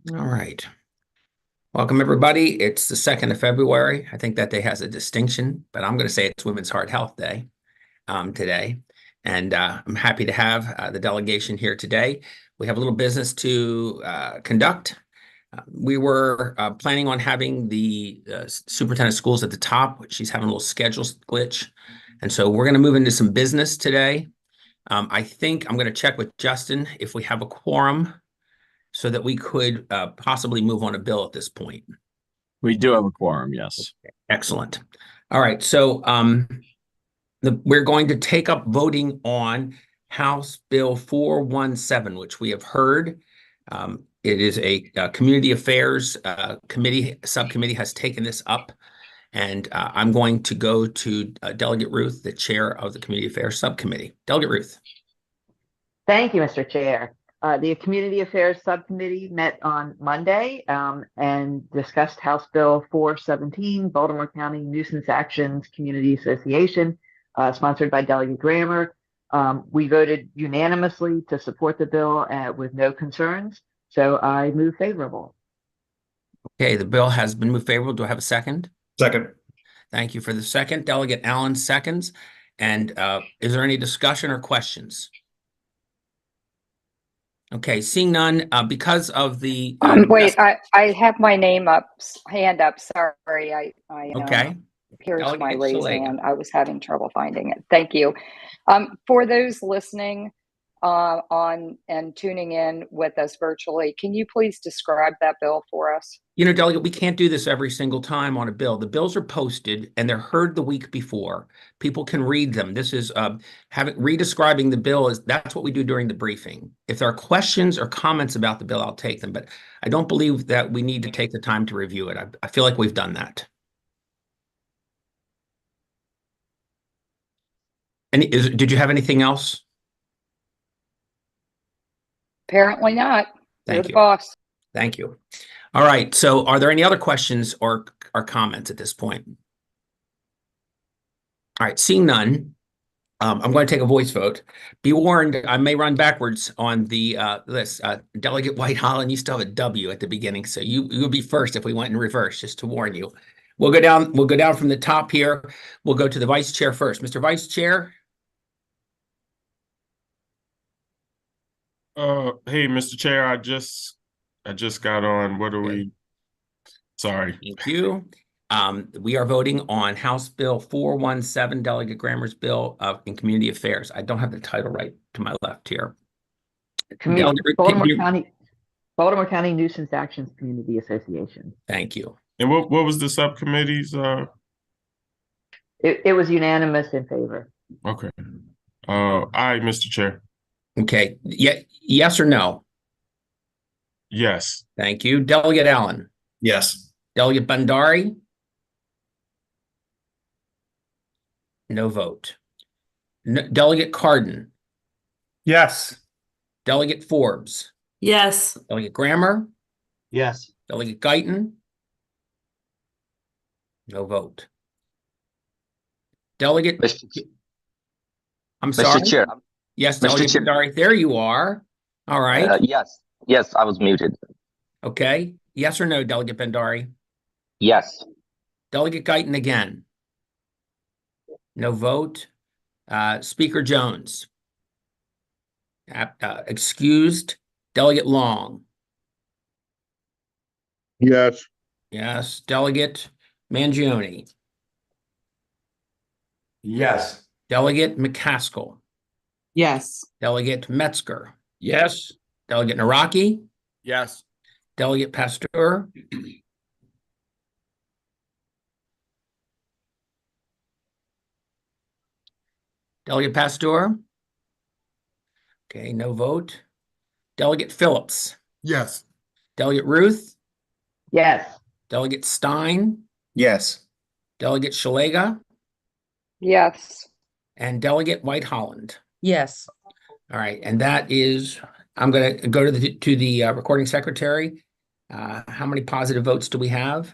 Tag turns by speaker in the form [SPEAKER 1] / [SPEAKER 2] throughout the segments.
[SPEAKER 1] All right. Welcome, everybody. It's the 2nd of February. I think that day has a distinction, but I'm going to say it's Women's Heart Health Day today. And I'm happy to have the delegation here today. We have a little business to conduct. We were planning on having the superintendent of schools at the top, but she's having a little schedule glitch. And so we're going to move into some business today. I think I'm going to check with Justin if we have a quorum so that we could possibly move on a bill at this point.
[SPEAKER 2] We do have a quorum, yes.
[SPEAKER 1] Excellent. All right, so we're going to take up voting on House Bill 417, which we have heard. It is a Community Affairs subcommittee has taken this up, and I'm going to go to Delegate Ruth, the chair of the Community Affairs Subcommittee. Delegate Ruth.
[SPEAKER 3] Thank you, Mr. Chair. The Community Affairs Subcommittee met on Monday and discussed House Bill 417, Baltimore County Nuisance Actions Community Association, sponsored by Delegate Grammer. We voted unanimously to support the bill with no concerns, so I move favorable.
[SPEAKER 1] Okay, the bill has been moved favorable. Do I have a second?
[SPEAKER 4] Second.
[SPEAKER 1] Thank you for the second. Delegate Allen seconds. And is there any discussion or questions? Okay, seeing none, because of the
[SPEAKER 5] wait, I have my hand up. Sorry,
[SPEAKER 1] okay.
[SPEAKER 5] Here's
[SPEAKER 1] Delegate
[SPEAKER 5] my raised
[SPEAKER 1] Szeliga.
[SPEAKER 5] hand. I was having trouble finding it. Thank you. For those listening on and tuning in with us virtually, can you please describe that bill for us?
[SPEAKER 1] You know, Delegate, we can't do this every single time on a bill. The bills are posted and they're heard the week before. People can read them. This is redescribing the bill. That's what we do during the briefing. If there are questions or comments about the bill, I'll take them. But I don't believe that we need to take the time to review it. I feel like we've done that. And did you have anything else?
[SPEAKER 5] Apparently not.
[SPEAKER 1] Thank
[SPEAKER 5] You're
[SPEAKER 1] you.
[SPEAKER 5] the boss.
[SPEAKER 1] Thank you. All right. So are there any other questions or comments at this point? All right. Seeing none, I'm going to take a voice vote. Be warned, I may run backwards on the list. Delegate White Holland, you still have a W at the beginning, so you'll be first if we went in reverse, just to warn you. We'll go down from the top here. We'll go to the vice chair first. Mr. Vice Chair.
[SPEAKER 4] Hey, Mr. Chair, I just got on. What are we? Sorry.
[SPEAKER 1] Thank you. We are voting on House Bill 417, Delegate Grammer's bill in Community Affairs. I don't have the title right to my left here.
[SPEAKER 3] Baltimore County Nuisance Actions Community Association.
[SPEAKER 1] Thank you.
[SPEAKER 4] And what was the subcommittee's?
[SPEAKER 3] It was unanimous in favor.
[SPEAKER 4] Okay. Aye, Mr. Chair.
[SPEAKER 1] Okay. Yes or no?
[SPEAKER 4] Yes.
[SPEAKER 1] Thank you. Delegate Allen.
[SPEAKER 4] Yes.
[SPEAKER 1] Delegate Bandari. No vote. Delegate Carden.
[SPEAKER 4] Yes.
[SPEAKER 1] Delegate Forbes.
[SPEAKER 6] Yes.
[SPEAKER 1] Delegate Grammer.
[SPEAKER 2] Yes.
[SPEAKER 1] Delegate Guyton. No vote. Delegate. I'm sorry.
[SPEAKER 7] Mr. Chair.
[SPEAKER 1] Yes,
[SPEAKER 7] Mr.
[SPEAKER 1] Delegate
[SPEAKER 7] Chair.
[SPEAKER 1] Bandari. There you are. All right.
[SPEAKER 7] Yes, I was muted.
[SPEAKER 1] Okay. Yes or no, Delegate Bandari?
[SPEAKER 7] Yes.
[SPEAKER 1] Delegate Guyton again. No vote. Speaker Jones. Excused. Delegate Long.
[SPEAKER 4] Yes.
[SPEAKER 1] Yes. Delegate Mangione.
[SPEAKER 4] Yes.
[SPEAKER 1] Delegate McCaskill.
[SPEAKER 6] Yes.
[SPEAKER 1] Delegate Metzger.
[SPEAKER 4] Yes.
[SPEAKER 1] Delegate Naraki.
[SPEAKER 4] Yes.
[SPEAKER 1] Delegate Pasteur. Delegate Pasteur. Okay, no vote. Delegate Phillips.
[SPEAKER 4] Yes.
[SPEAKER 1] Delegate Ruth.
[SPEAKER 3] Yes.
[SPEAKER 1] Delegate Stein.
[SPEAKER 4] Yes.
[SPEAKER 1] Delegate Szeliga.
[SPEAKER 5] Yes.
[SPEAKER 1] And Delegate White Holland.
[SPEAKER 6] Yes.
[SPEAKER 1] All right, and that is, I'm going to go to the recording secretary. How many positive votes do we have?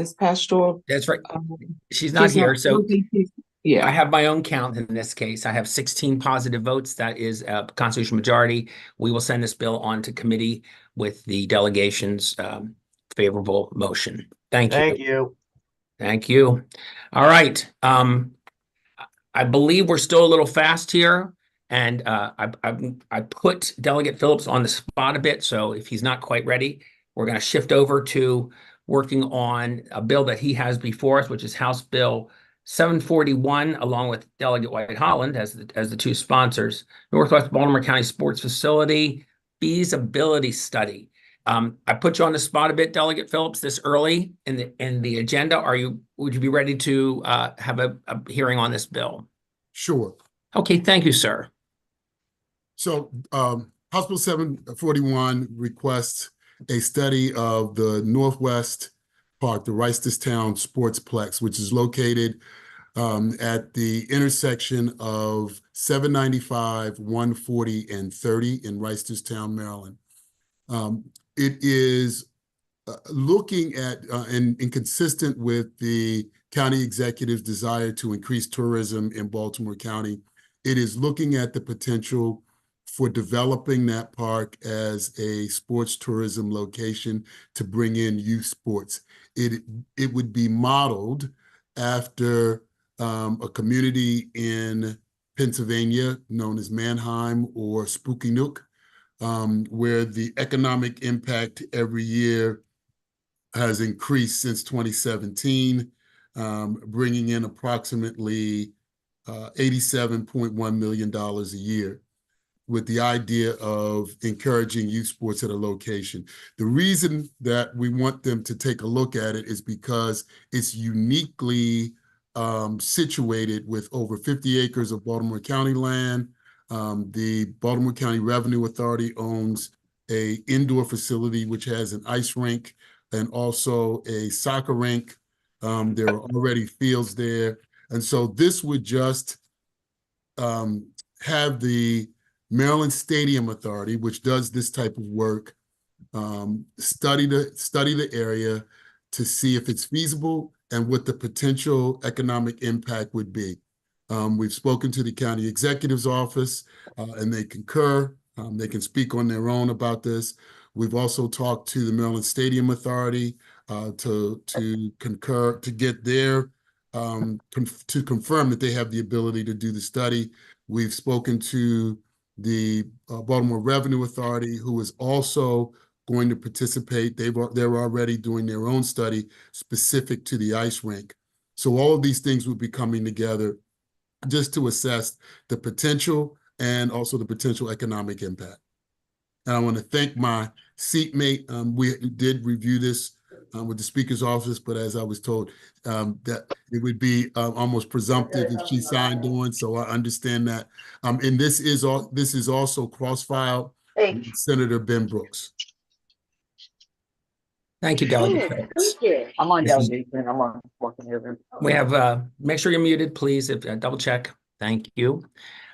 [SPEAKER 6] Ms. Pastoral.
[SPEAKER 1] That's right.
[SPEAKER 6] um,
[SPEAKER 1] She's not here,
[SPEAKER 6] I
[SPEAKER 1] so
[SPEAKER 6] don't think I
[SPEAKER 1] I have my own count in this case. I have 16 positive votes. That is a constitutional majority. We will send this bill on to committee with the delegation's favorable motion. Thank you.
[SPEAKER 2] Thank you.
[SPEAKER 1] Thank you. All right. I believe we're still a little fast here, and I put Delegate Phillips on the spot a bit. So if he's not quite ready, we're going to shift over to working on a bill that he has before us, which is House Bill 741, along with Delegate White Holland as the two sponsors. Northwest Baltimore County Sports Facility Feasibility Study. I put you on the spot a bit, Delegate Phillips, this early in the agenda. Would you be ready to have a hearing on this bill?
[SPEAKER 8] Sure.
[SPEAKER 1] Okay, thank you, sir.
[SPEAKER 8] So House Bill 741 requests a study of the Northwest Park, the Reisterstown Sportsplex, which is located at the intersection of 795, 140, and 30 in Reisterstown, Maryland. It is looking at and consistent with the county executive's desire to increase tourism in Baltimore County. It is looking at the potential for developing that park as a sports tourism location to bring in youth sports. It would be modeled after a community in Pennsylvania known as Mannheim or Spooky Nook, where the economic impact every year has increased since 2017, bringing in approximately $87.1 million a year, with the idea of encouraging youth sports at a location. The reason that we want them to take a look at it is because it's uniquely situated with over 50 acres of Baltimore County land. The Baltimore County Revenue Authority owns an indoor facility which has an ice rink and also a soccer rink. There are already fields there. And so this would just have the Maryland Stadium Authority, which does this type of work, study the area to see if it's feasible and what the potential economic impact would be. We've spoken to the county executive's office and they concur. They can speak on their own about this. We've also talked to the Maryland Stadium Authority to concur, to get their to confirm that they have the ability to do the study. We've spoken to the Baltimore Revenue Authority, who is also going to participate. They're already doing their own study specific to the ice rink. So all of these things would be coming together just to assess the potential and also the potential economic impact. And I want to thank my seatmate. We did review this with the Speaker's office, but as I was told, that it would be almost presumptive if she signed on. So I understand that. And this is also cross-filed with Senator Ben Brooks.
[SPEAKER 1] Thank you, Delegate Phillips.
[SPEAKER 3] I'm on
[SPEAKER 1] This is-
[SPEAKER 3] delegation. I'm on working here.
[SPEAKER 1] We have, make sure you're muted, please, if double check. Thank you.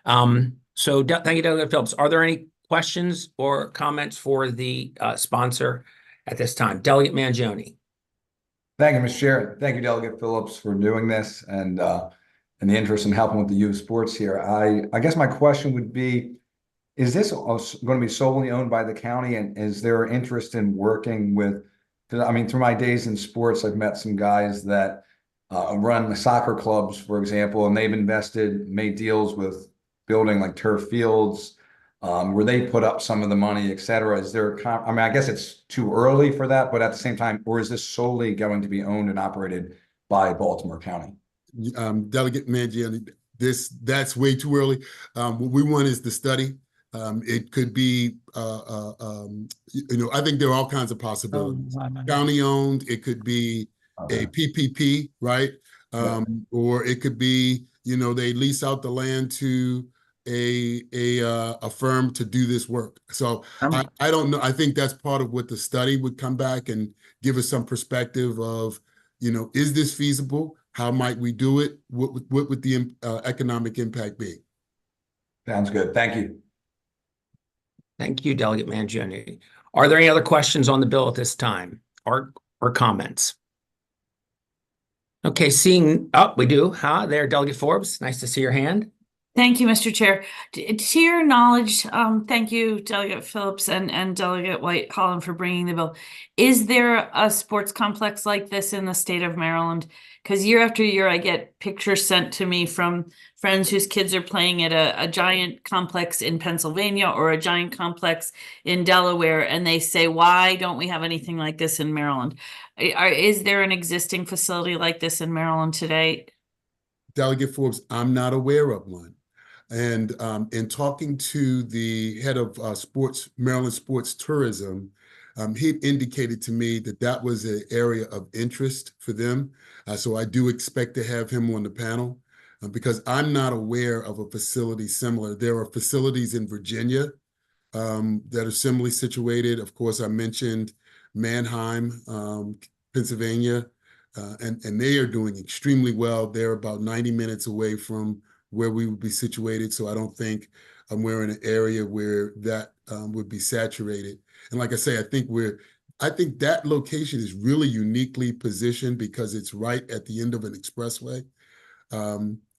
[SPEAKER 1] Thank you, Delegate Phillips. Are there any questions or comments for the sponsor at this time? Delegate Mangione.
[SPEAKER 9] Thank you, Mr. Chair. Thank you, Delegate Phillips, for doing this and the interest in helping with the youth sports here. I guess my question would be, is this going to be solely owned by the county, and is there interest in working with, I mean, through my days in sports, I've met some guys that run the soccer clubs, for example, and they've made deals with building like turf fields where they put up some of the money, et cetera. Is there, I mean, I guess it's too early for that, but at the same time, or is this solely going to be owned and operated by Baltimore County?
[SPEAKER 8] Delegate Mangione, that's way too early. What we want is the study. It could be, I think there are all kinds of possibilities. County owned, it could be a PPP, right? Or it could be, they lease out the land to a firm to do this work. So I don't know. I think that's part of what the study would come back and give us some perspective of, is this feasible? How might we do it? What would the economic impact be?
[SPEAKER 9] Sounds good. Thank you.
[SPEAKER 1] Thank you, Delegate Mangione. Are there any other questions on the bill at this time or comments? Okay, we do, huh? There, Delegate Forbes, nice to see your hand.
[SPEAKER 6] Thank you, Mr. Chair. To your knowledge, thank you, Delegate Phillips and Delegate White Holland for bringing the bill. Is there a sports complex like this in the state of Maryland? Because year after year, I get pictures sent to me from friends whose kids are playing at a giant complex in Pennsylvania or a giant complex in Delaware, and they say, why don't we have anything like this in Maryland? Is there an existing facility like this in Maryland today?
[SPEAKER 8] Delegate Forbes, I'm not aware of one. And in talking to the head of Maryland Sports Tourism, he indicated to me that that was an area of interest for them. So I do expect to have him on the panel because I'm not aware of a facility similar. There are facilities in Virginia that are similarly situated. Of course, I mentioned Mannheim, Pennsylvania, and they are doing extremely well. They're about 90 minutes away from where we would be situated. So I don't think we're in an area where that would be saturated. And like I say, I think that location is really uniquely positioned because it's right at the end of an expressway.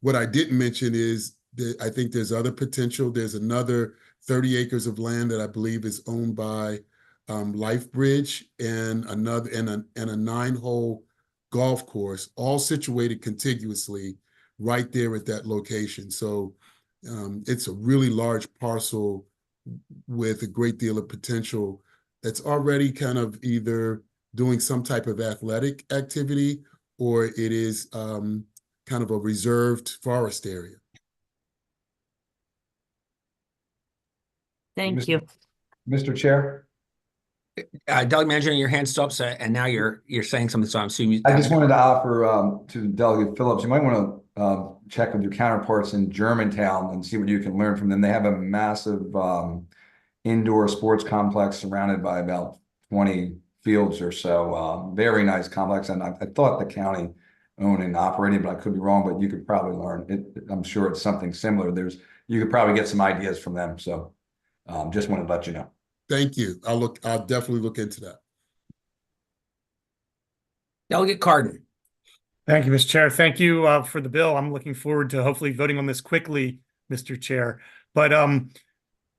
[SPEAKER 8] What I didn't mention is that I think there's other potential. There's another 30 acres of land that I believe is owned by LifeBridge and a 9-hole golf course, all situated contiguously right there at that location. So it's a really large parcel with a great deal of potential that's already kind of either doing some type of athletic activity or it is kind of a reserved forest area.
[SPEAKER 6] Thank you.
[SPEAKER 9] Mr. Chair,
[SPEAKER 1] Delegate Manager, your hand's still up, so, and now you're saying something, so I'm assuming.
[SPEAKER 9] I just wanted to offer to Delegate Phillips, you might want to check with your counterparts in Germantown and see what you can learn from them. They have a massive indoor sports complex surrounded by about 20 fields or so. Very nice complex. And I thought the county owned and operated, but I could be wrong, but you could probably learn it. I'm sure it's something similar. You could probably get some ideas from them. So just wanted to let you know.
[SPEAKER 8] Thank you. I'll definitely look into that.
[SPEAKER 1] Delegate Carden.
[SPEAKER 10] Thank you, Mr. Chair. Thank you for the bill. I'm looking forward to hopefully voting on this quickly, Mr. Chair. But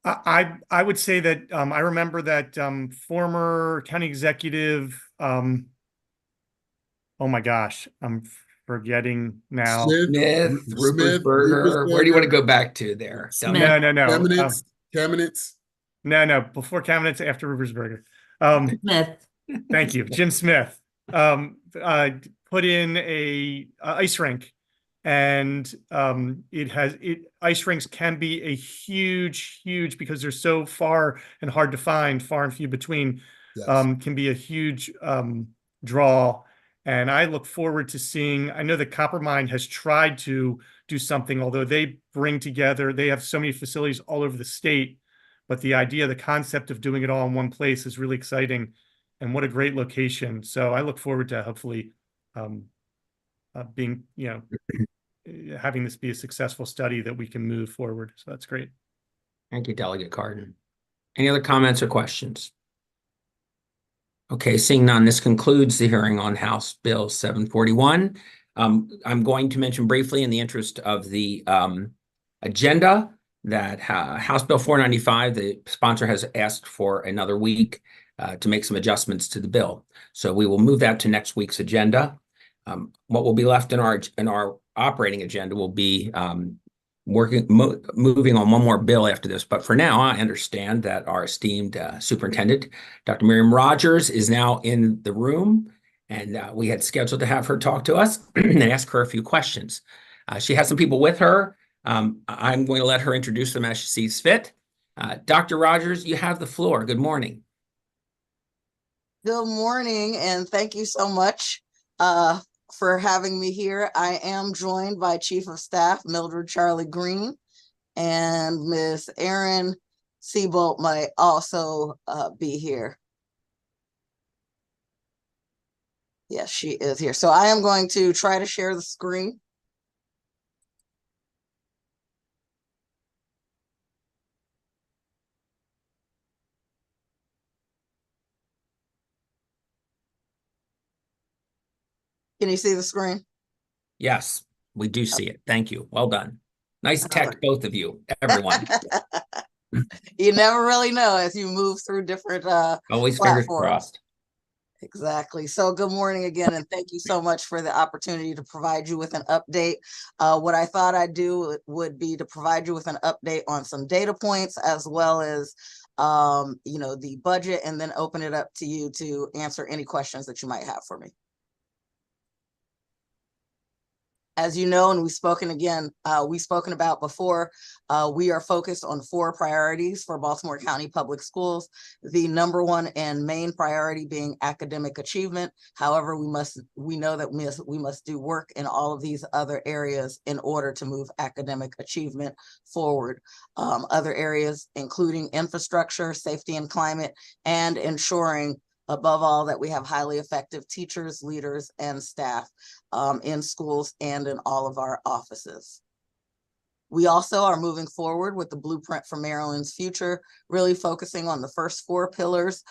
[SPEAKER 10] I would say that I remember that former county executive, oh my gosh, I'm forgetting now.
[SPEAKER 1] Smith, Ruppersberger. Where do you want to go back to there?
[SPEAKER 6] Smith.
[SPEAKER 10] No.
[SPEAKER 8] Cabinets.
[SPEAKER 10] No. Before Cabinets, after Ruppersberger.
[SPEAKER 6] Smith.
[SPEAKER 10] Thank you, Jim Smith. Put in a ice rink, and ice rinks can be a huge because they're so far and hard to find, far and few between.
[SPEAKER 8] Yes.
[SPEAKER 10] Can be a huge draw, and I look forward to seeing. I know that Coppermine has tried to do something, although they have so many facilities all over the state, but the concept of doing it all in one place is really exciting, and what a great location. So I look forward to hopefully having this be a successful study that we can move forward. So that's great.
[SPEAKER 1] Thank you, Delegate Carden. Any other comments or questions? Okay, seeing none, this concludes the hearing on House Bill 741. I'm going to mention briefly in the interest of the agenda that House Bill 495, the sponsor has asked for another week to make some adjustments to the bill. So we will move that to next week's agenda. What will be left in our operating agenda will be moving on one more bill after this. But for now, I understand that our esteemed superintendent, Dr. Miriam Rogers, is now in the room, and we had scheduled to have her talk to us and ask her a few questions. She has some people with her. I'm going to let her introduce them as she sees fit. Dr. Rogers, you have the floor. Good morning.
[SPEAKER 11] Good morning, and thank you so much for having me here. I am joined by Chief of Staff Mildred Charlie Green, and Ms. Erin Seabolt might also be here. Yes, she is here. So I am going to try to share the screen. Can you see the screen?
[SPEAKER 1] Yes, we do see it. Thank you. Well done. Nice
[SPEAKER 11] All
[SPEAKER 1] tech,
[SPEAKER 11] right.
[SPEAKER 1] both of you, everyone.
[SPEAKER 11] You never really know as you move through different
[SPEAKER 1] Always fingers
[SPEAKER 11] platforms.
[SPEAKER 1] crossed.
[SPEAKER 11] Exactly. So good morning again, and thank you so much for the opportunity to provide you with an update. What I thought I'd do would be to provide you with an update on some data points as well as the budget, and then open it up to you to answer any questions that you might have for me. As you know, and we've spoken about before, we are focused on 4 priorities for Baltimore County Public Schools. The number one and main priority being academic achievement. However, we know that we must do work in all of these other areas in order to move academic achievement forward. Other areas including infrastructure, safety and climate, and ensuring above all that we have highly effective teachers, leaders, and staff in schools and in all of our offices. We also are moving forward with the Blueprint for Maryland's Future, really focusing on the first 4 pillars,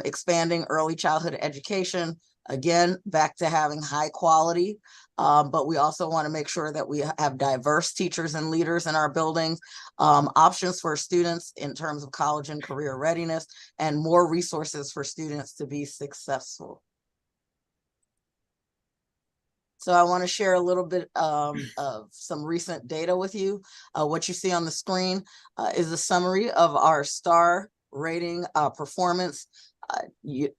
[SPEAKER 11] expanding early childhood education, again, back to having high quality, but we also want to make sure that we have diverse teachers and leaders in our buildings, options for students in terms of college and career readiness, and more resources for students to be successful. So I want to share a little bit of some recent data with you. What you see on the screen is a summary of our star rating performance.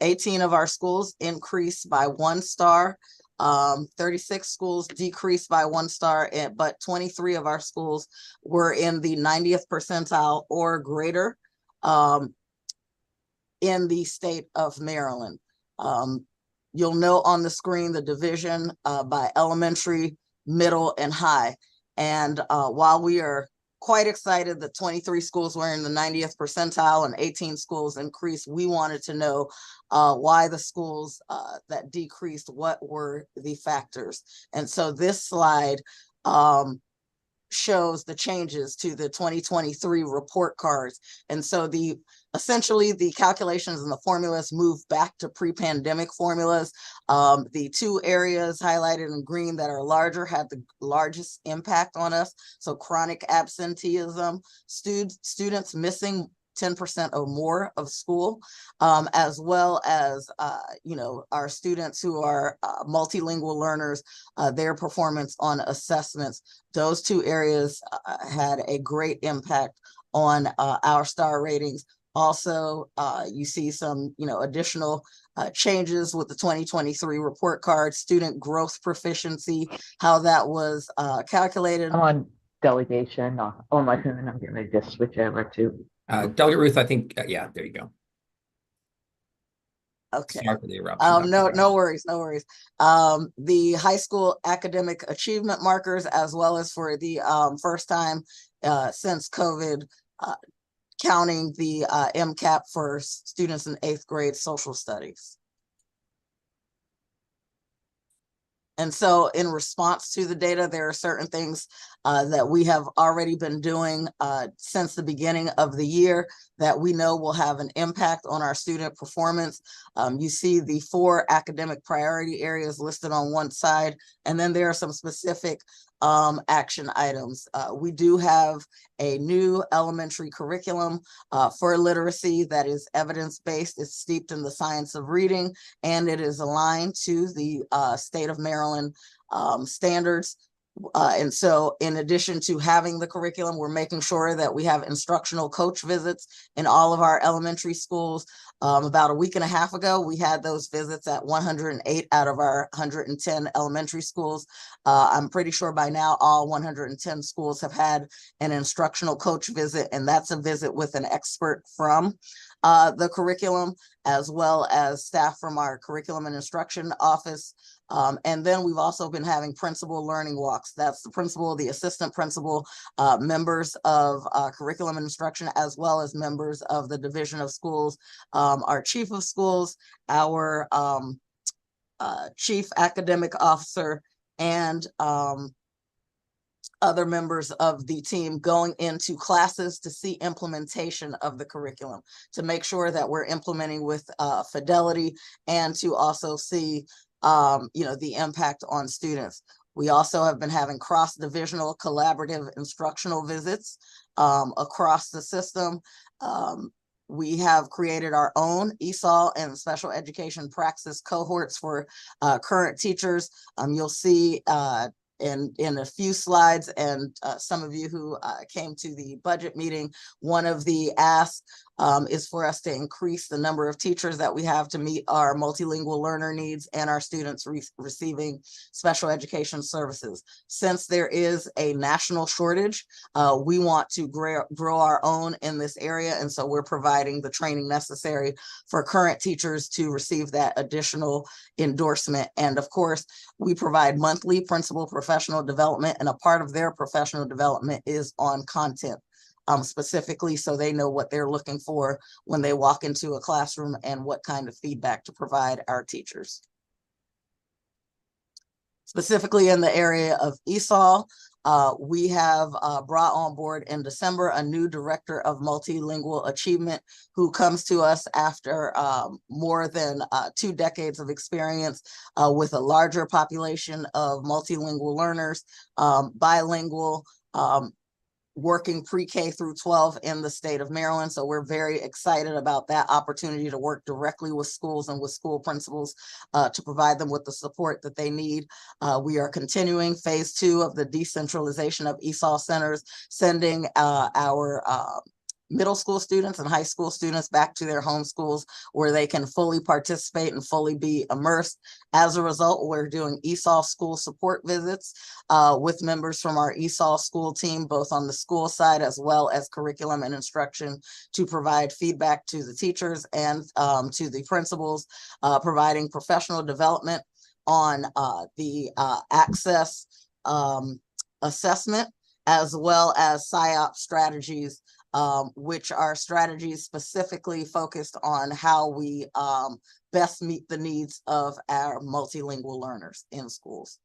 [SPEAKER 11] 18 of our schools increased by 1 star. 36 schools decreased by 1 star, but 23 of our schools were in the 90th percentile or greater in the state of Maryland. You'll note on the screen the division by elementary, middle, and high. And while we are quite excited that 23 schools were in the 90th percentile and 18 schools increased, we wanted to know why the schools that decreased, what were the factors. And so this slide shows the changes to the 2023 report cards. And so essentially the calculations and the formulas move back to pre-pandemic formulas. The 2 areas highlighted in green that are larger had the largest impact on us. So chronic absenteeism, students missing 10% or more of school, as well as, our students who are multilingual learners, their performance on assessments. Those 2 areas had a great impact on our star ratings. Also, you see some, additional changes with the 2023 report card, student growth proficiency, how that was calculated.
[SPEAKER 3] I'm on delegation. Oh, my goodness, I'm getting ready to just switch over to.
[SPEAKER 1] Delegate Ruth, I think, yeah, there you go.
[SPEAKER 11] Okay.
[SPEAKER 1] Sorry for the eruption.
[SPEAKER 11] No worries. The high school academic achievement markers, as well as for the first time since COVID, counting the MCAP for students in 8th grade social studies. And so in response to the data, there are certain things that we have already been doing since the beginning of the year that we know will have an impact on our student performance. You see the 4 academic priority areas listed on one side, and then there are some specific action items. We do have a new elementary curriculum for literacy that is evidence-based. It's steeped in the science of reading, and it is aligned to the state of Maryland standards. And so in addition to having the curriculum, we're making sure that we have instructional coach visits in all of our elementary schools. About a week and a half ago, we had those visits at 108 out of our 110 elementary schools. I'm pretty sure by now all 110 schools have had an instructional coach visit, and that's a visit with an expert from the curriculum, as well as staff from our curriculum and instruction office. And then we've also been having principal learning walks. That's the principal, the assistant principal, members of curriculum and instruction, as well as members of the division of schools, our chief of schools, our chief academic officer, and other members of the team going into classes to see implementation of the curriculum, to make sure that we're implementing with fidelity, and to also see the impact on students. We also have been having cross-divisional collaborative instructional visits across the system. We have created our own ESOL and special education praxis cohorts for current teachers. You'll see in a few slides, and some of you who came to the budget meeting, one of the asks is for us to increase the number of teachers that we have to meet our multilingual learner needs and our students receiving special education services. Since there is a national shortage, we want to grow our own in this area, and so we're providing the training necessary for current teachers to receive that additional endorsement. And of course, we provide monthly principal professional development, and a part of their professional development is on content. Specifically, so they know what they're looking for when they walk into a classroom and what kind of feedback to provide our teachers. Specifically in the area of ESOL, we have brought on board in December a new director of multilingual achievement who comes to us after more than 2 decades of experience with a larger population of multilingual learners, bilingual, working pre-K through 12 in the state of Maryland. So we're very excited about that opportunity to work directly with schools and with school principals to provide them with the support that they need. We are continuing phase 2 of the decentralization of ESOL centers, sending our middle school students and high school students back to their home schools where they can fully participate and fully be immersed. As a result, we're doing ESOL school support visits with members from our ESOL school team, both on the school side as well as curriculum and instruction, to provide feedback to the teachers and to the principals, providing professional development on the access assessment, as well as PSYOP strategies, which are strategies specifically focused on how we best meet the needs of our multilingual learners in schools.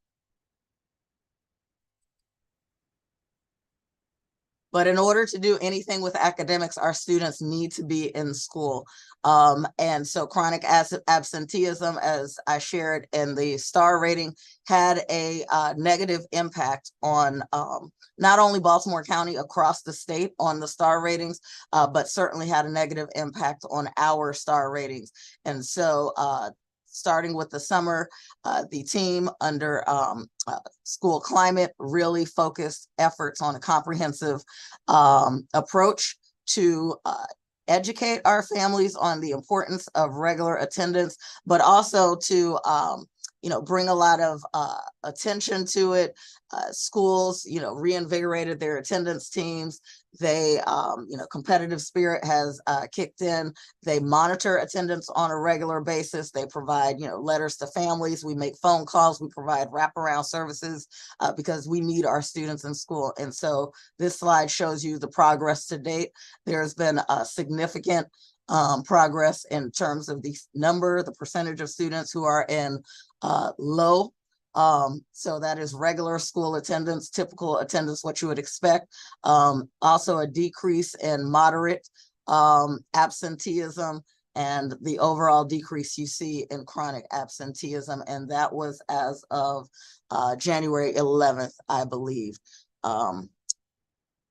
[SPEAKER 11] But in order to do anything with academics, our students need to be in school. And so chronic absenteeism, as I shared in the star rating, had a negative impact on not only Baltimore County, across the state on the star ratings, but certainly had a negative impact on our star ratings. And so starting with the summer, the team under school climate really focused efforts on a comprehensive approach to educate our families on the importance of regular attendance, but also to bring a lot of attention to it. Schools, reinvigorated their attendance teams. They, competitive spirit has kicked in. They monitor attendance on a regular basis. They provide, letters to families. We make phone calls. We provide wraparound services because we need our students in school. And so this slide shows you the progress to date. There's been a significant progress in terms of the percentage of students who are in low. So that is regular school attendance, typical attendance, what you would expect. Also a decrease in moderate absenteeism, and the overall decrease you see in chronic absenteeism. And that was as of January 11th, I believe.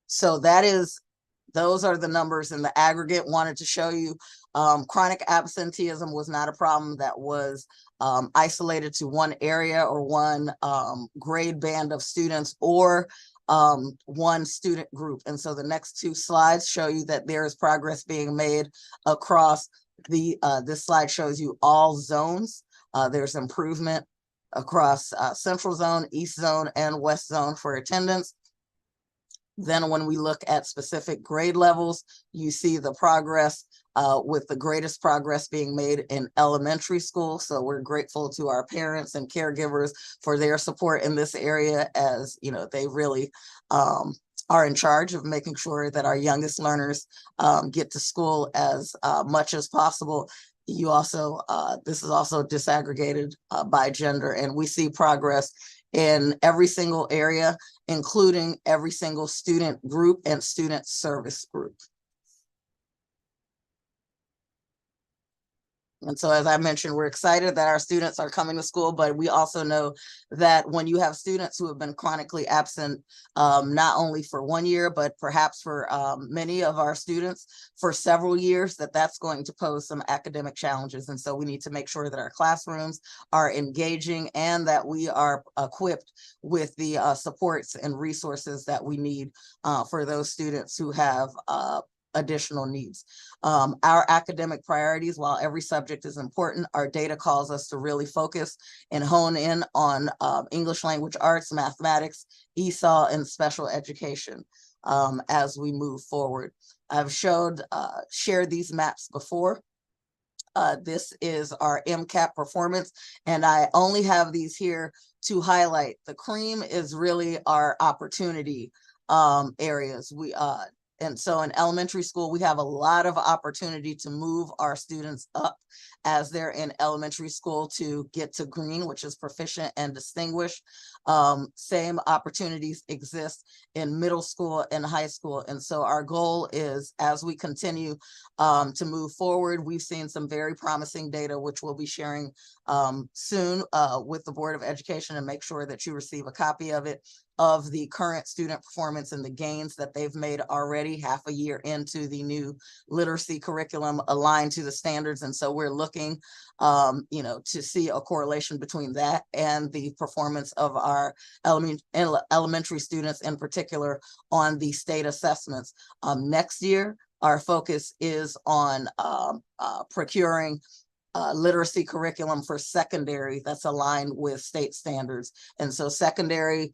[SPEAKER 11] So those are the numbers in the aggregate. Wanted to show you chronic absenteeism was not a problem that was isolated to one area or one grade band of students or one student group. And so the next 2 slides show you that there is progress being made across this slide shows you all zones. There's improvement across Central Zone, East Zone, and West Zone for attendance. Then when we look at specific grade levels, you see the progress with the greatest progress being made in elementary school. So we're grateful to our parents and caregivers for their support in this area, as they really are in charge of making sure that our youngest learners get to school as much as possible. You also, this is also disaggregated by gender, and we see progress in every single area, including every single student group and student service group. And so, as I mentioned, we're excited that our students are coming to school, but we also know that when you have students who have been chronically absent, not only for 1 year, but perhaps for many of our students for several years, that's going to pose some academic challenges. And so we need to make sure that our classrooms are engaging and that we are equipped with the supports and resources that we need for those students who have additional needs. Our academic priorities, while every subject is important, our data calls us to really focus and hone in on English language arts, mathematics, ESOL, and special education as we move forward. I've shared these maps before. This is our MCAP performance, and I only have these here to highlight. The cream is really our opportunity areas. And so in elementary school, we have a lot of opportunity to move our students up as they're in elementary school to get to green, which is proficient and distinguished. Same opportunities exist in middle school and high school. And so our goal is, as we continue to move forward, we've seen some very promising data, which we'll be sharing soon with the Board of Education, and make sure that you receive a copy of it, of the current student performance and the gains that they've made already half a year into the new literacy curriculum aligned to the standards. And so we're looking, to see a correlation between that and the performance of our elementary students in particular on the state assessments. Next year, our focus is on procuring literacy curriculum for secondary that's aligned with state standards. And so secondary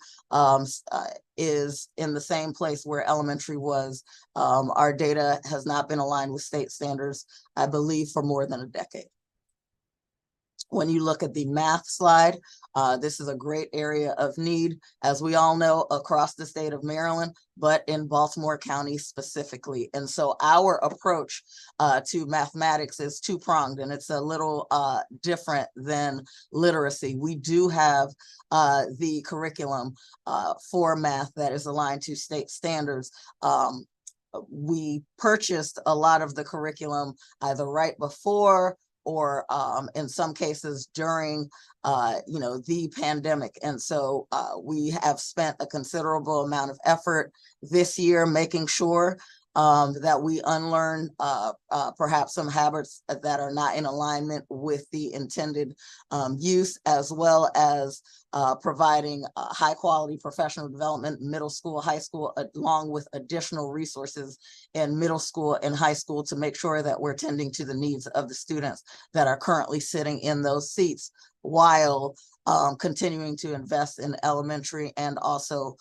[SPEAKER 11] is in the same place where elementary was. Our data has not been aligned with state standards, I believe, for more than a decade. When you look at the math slide, this is a great area of need, as we all know, across the state of Maryland, but in Baltimore County specifically. And so our approach to mathematics is two-pronged, and it's a little different than literacy. We do have the curriculum for math that is aligned to state standards. We purchased a lot of the curriculum either right before or in some cases during the pandemic. And so we have spent a considerable amount of effort this year making sure that we unlearn perhaps some habits that are not in alignment with the intended use, as well as providing high quality professional development, middle school, high school, along with additional resources in middle school and high school to make sure that we're tending to the needs of the students that are currently sitting in those seats, while continuing to invest in elementary and also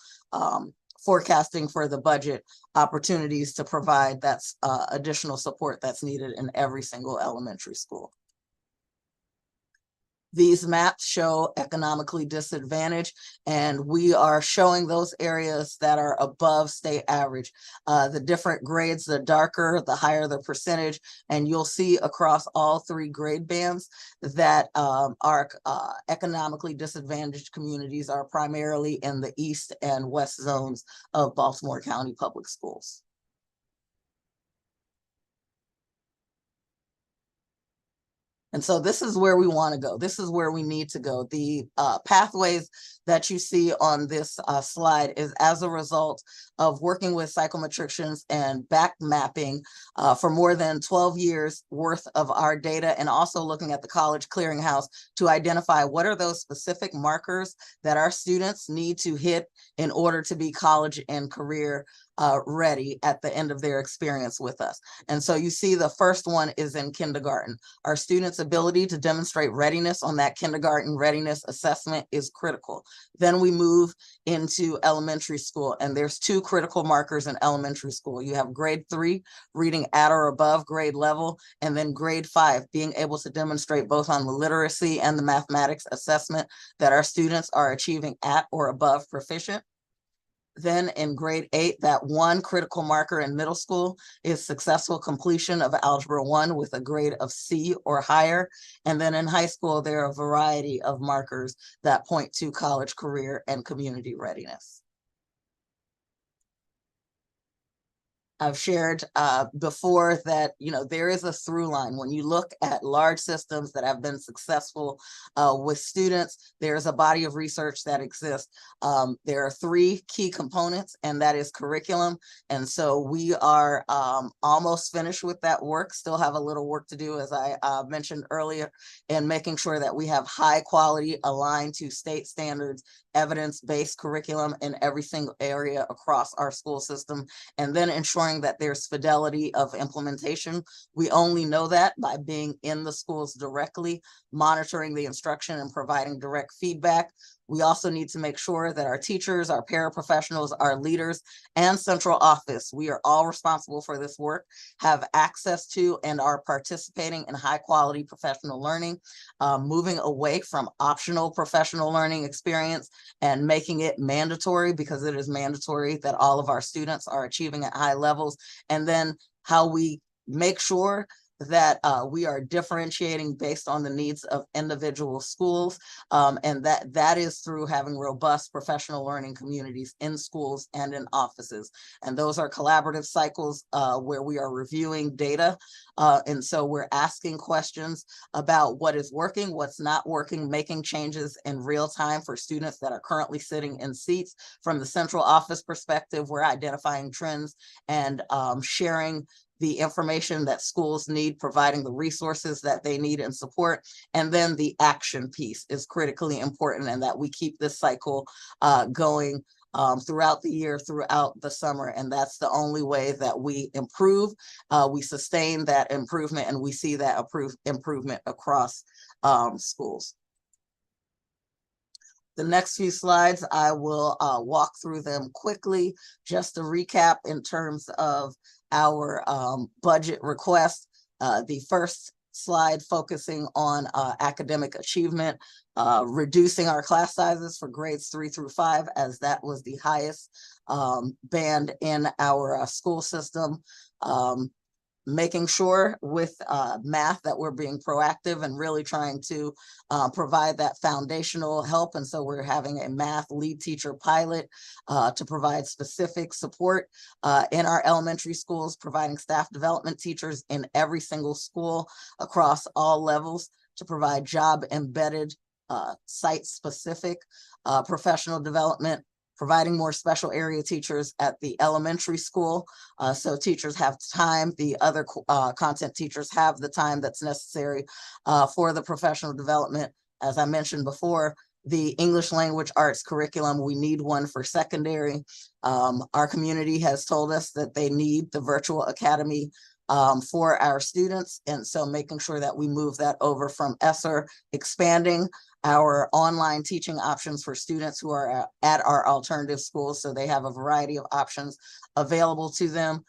[SPEAKER 11] forecasting for the budget opportunities to provide that additional support that's needed in every single elementary school. These maps show economically disadvantaged, and we are showing those areas that are above state average. The different grades, the darker, the higher the percentage, and you'll see across all three grade bands that our economically disadvantaged communities are primarily in the east and west zones of Baltimore County Public Schools. And so this is where we want to go. This is where we need to go. The pathways that you see on this slide is as a result of working with psychometricians and back mapping for more than 12 years worth of our data, and also looking at the College Clearinghouse to identify what are those specific markers that our students need to hit in order to be college and career ready at the end of their experience with us. And so you see the first one is in kindergarten. Our students' ability to demonstrate readiness on that kindergarten readiness assessment is critical. Then we move into elementary school, and there's two critical markers in elementary school. You have grade 3, reading at or above grade level, and then grade 5, being able to demonstrate both on the literacy and the mathematics assessment that our students are achieving at or above proficient. Then in grade 8, that one critical marker in middle school is successful completion of Algebra 1 with a grade of C or higher. And then in high school, there are a variety of markers that point to college, career, and community readiness. I've shared before that, there is a through line. When you look at large systems that have been successful with students, there's a body of research that exists. There are 3 key components, and that is curriculum. And so we are almost finished with that work, still have a little work to do, as I mentioned earlier, in making sure that we have high quality, aligned to state standards, evidence-based curriculum in every single area across our school system, and then ensuring that there's fidelity of implementation. We only know that by being in the schools directly, monitoring the instruction and providing direct feedback. We also need to make sure that our teachers, our paraprofessionals, our leaders, and central office, we are all responsible for this work, have access to and are participating in high quality professional learning, moving away from optional professional learning experience and making it mandatory, because it is mandatory that all of our students are achieving at high levels. And then how we make sure that we are differentiating based on the needs of individual schools. And that is through having robust professional learning communities in schools and in offices. And those are collaborative cycles where we are reviewing data. And so we're asking questions about what is working, what's not working, making changes in real time for students that are currently sitting in seats. From the central office perspective, we're identifying trends and sharing the information that schools need, providing the resources that they need and support. And then the action piece is critically important, and that we keep this cycle going throughout the year, throughout the summer. And that's the only way that we improve, we sustain that improvement, and we see that improvement across schools. The next few slides, I will walk through them quickly, just to recap in terms of our budget request. The first slide focusing on academic achievement, reducing our class sizes for grades 3 through 5, as that was the highest band in our school system. Making sure with math that we're being proactive and really trying to provide that foundational help. And so we're having a math lead teacher pilot to provide specific support in our elementary schools, providing staff development teachers in every single school across all levels to provide job embedded site specific professional development, providing more special area teachers at the elementary school. So teachers have time, the other content teachers have the time that's necessary for the professional development. As I mentioned before, the English language arts curriculum, we need one for secondary. Our community has told us that they need the virtual academy for our students. And so making sure that we move that over from ESSER, expanding our online teaching options for students who are at our alternative schools, so they have a variety of options available to them,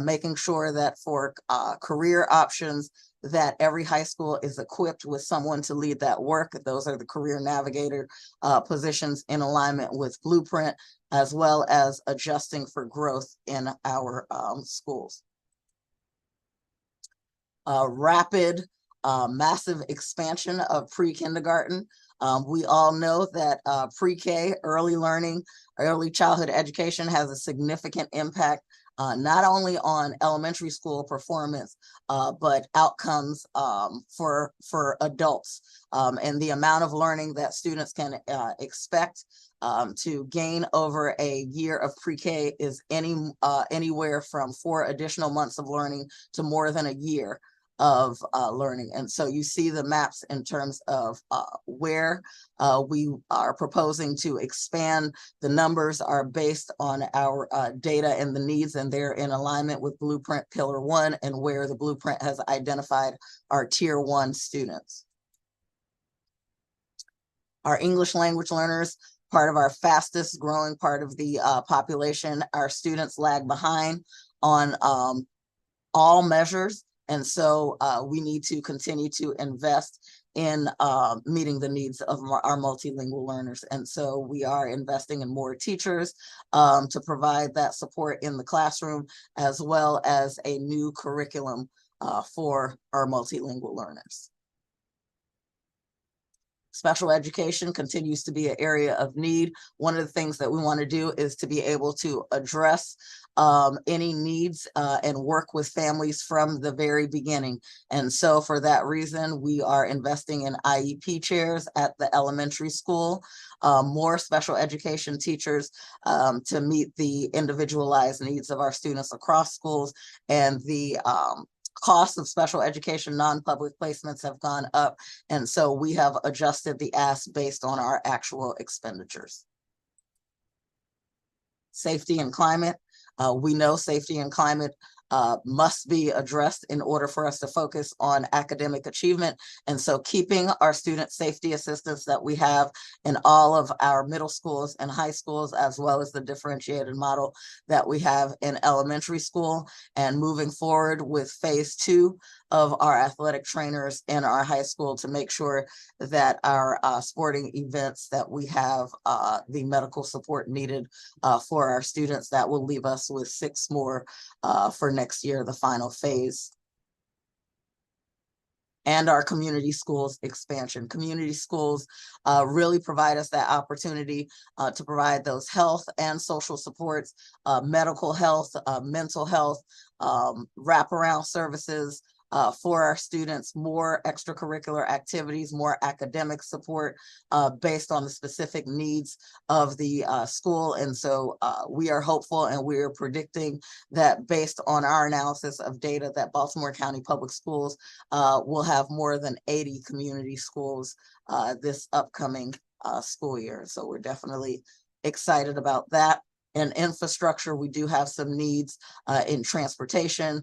[SPEAKER 11] making sure that for career options, that every high school is equipped with someone to lead that work. Those are the career navigator positions in alignment with Blueprint, as well as adjusting for growth in our schools. Rapid massive expansion of pre-kindergarten. We all know that pre-K, early learning, early childhood education has a significant impact not only on elementary school performance, but outcomes for adults. And the amount of learning that students can expect to gain over a year of pre-K is anywhere from 4 additional months of learning to more than a year of learning. And so you see the maps in terms of where we are proposing to expand. The numbers are based on our data and the needs, and they're in alignment with Blueprint Pillar 1 and where the Blueprint has identified our Tier 1 students. Our English language learners, part of our fastest growing part of the population, our students lag behind on all measures. And so we need to continue to invest in meeting the needs of our multilingual learners. And so we are investing in more teachers to provide that support in the classroom, as well as a new curriculum for our multilingual learners. Special education continues to be an area of need. One of the things that we want to do is to be able to address any needs and work with families from the very beginning. And so for that reason, we are investing in IEP chairs at the elementary school, more special education teachers to meet the individualized needs of our students across schools, and the costs of special education non-public placements have gone up. And so we have adjusted the ask based on our actual expenditures. Safety and climate. We know safety and climate must be addressed in order for us to focus on academic achievement. And so keeping our student safety assistants that we have in all of our middle schools and high schools, as well as the differentiated model that we have in elementary school, and moving forward with phase 2 of our athletic trainers in our high school to make sure that our sporting events that we have the medical support needed for our students. That will leave us with 6 more for next year, the final phase. And our community schools expansion. Community schools really provide us that opportunity to provide those health and social supports, medical health, mental health, wraparound services, for our students, more extracurricular activities, more academic support based on the specific needs of the school. And so we are hopeful, and we are predicting that based on our analysis of data, that Baltimore County Public Schools will have more than 80 community schools this upcoming school year. So we're definitely excited about that. In infrastructure, we do have some needs in transportation,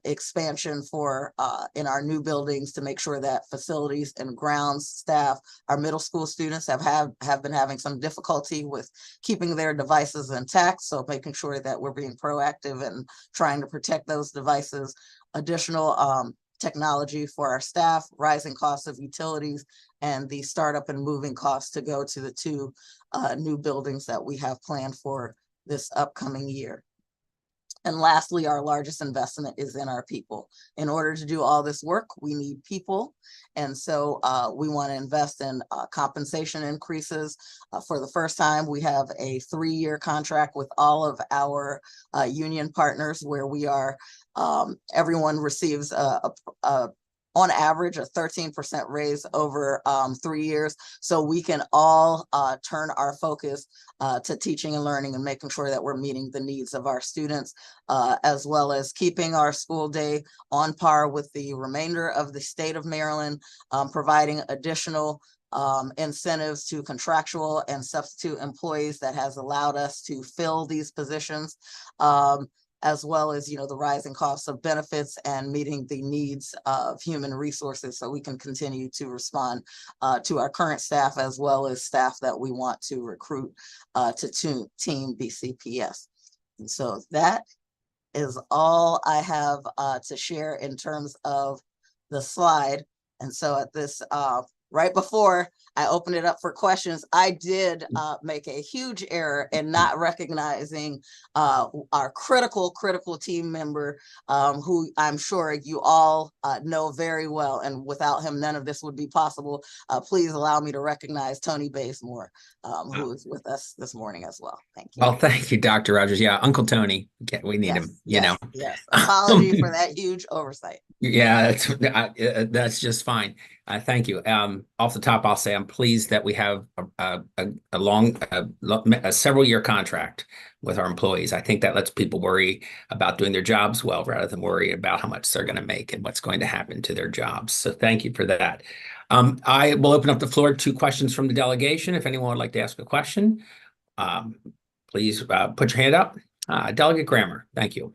[SPEAKER 11] expansion for in our new buildings to make sure that facilities and grounds staff, our middle school students have been having some difficulty with keeping their devices intact. So making sure that we're being proactive and trying to protect those devices. Additional technology for our staff, rising costs of utilities, and the startup and moving costs to go to the 2 new buildings that we have planned for this upcoming year. And lastly, our largest investment is in our people. In order to do all this work, we need people. And so we want to invest in compensation increases. For the first time, we have a 3-year contract with all of our union partners, where we are, everyone receives on average a 13% raise over 3 years. So we can all turn our focus to teaching and learning and making sure that we're meeting the needs of our students, as well as keeping our school day on par with the remainder of the state of Maryland, providing additional incentives to contractual and substitute employees that has allowed us to fill these positions, as well as, the rising costs of benefits and meeting the needs of human resources, so we can continue to respond to our current staff, as well as staff that we want to recruit to Team BCPS. And so that is all I have to share in terms of the slide. And so at this, right before I open it up for questions, I did make a huge error in not recognizing our critical team member, who I'm sure you all know very well. And without him, none of this would be possible. Please allow me to recognize Tony Bazemore, who is with us this morning as well. Thank you.
[SPEAKER 1] Well, thank you, Dr. Rogers. Yeah, Uncle Tony. We need him,
[SPEAKER 11] Yes. Apology for that huge oversight.
[SPEAKER 1] Yeah, that's just fine. Thank you. Off the top, I'll say I'm pleased that we have a long, several year contract with our employees. I think that lets people worry about doing their jobs well, rather than worry about how much they're going to make and what's going to happen to their jobs. So thank you for that. I will open up the floor to questions from the delegation. If anyone would like to ask a question, please put your hand up. Delegate Grammer, thank you.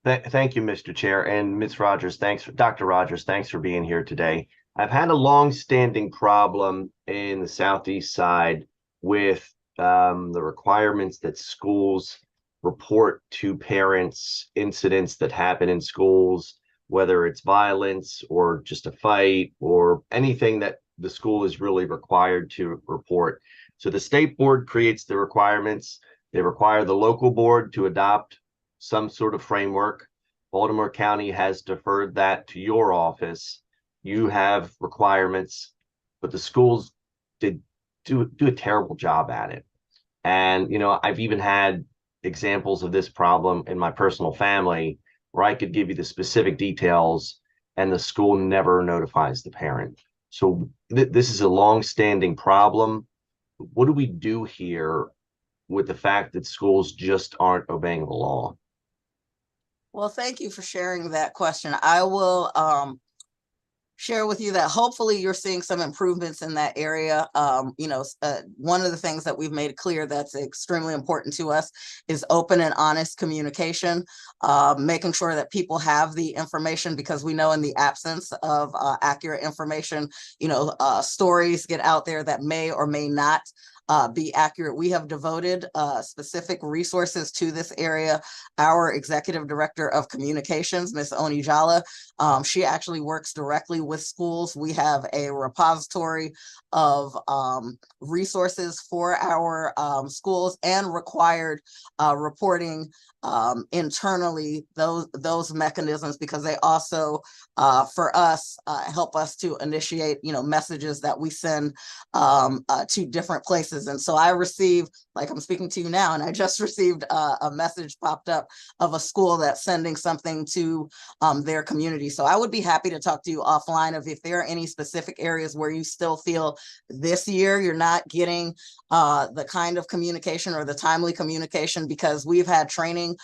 [SPEAKER 12] Thank you, Mr. Chair, and Ms. Rogers. Dr. Rogers. Thanks for being here today. I've had a long-standing problem in the Southeast side with the requirements that schools report to parents incidents that happen in schools, whether it's violence or just a fight or anything that the school is really required to report. So the state board creates the requirements. They require the local board to adopt some sort of framework. Baltimore County has deferred that to your office. You have requirements. but the schools do a terrible job at it. And, I've even had examples of this problem in my personal family where I could give you the specific details and the school never notifies the parent. So this is a long-standing problem. What do we do here with the fact that schools just aren't obeying the law?
[SPEAKER 11] Well, thank you for sharing that question. I will share with you that hopefully you're seeing some improvements in that area. One of the things that we've made clear that's extremely important to us is open and honest communication, making sure that people have the information, because we know in the absence of accurate information, stories get out there that may or may not be accurate. We have devoted specific resources to this area. Our executive director of communications, Ms. Oni Jala, she actually works directly with schools. We have a repository of resources for our schools and required reporting internally, those mechanisms, because they also for us help us to initiate messages that we send to different places. And so I receive, like I'm speaking to you now, and I just received a message popped up of a school that's sending something to their community. So I would be happy to talk to you offline of if there are any specific areas where you still feel this year you're not getting the kind of communication or the timely communication, because we've had training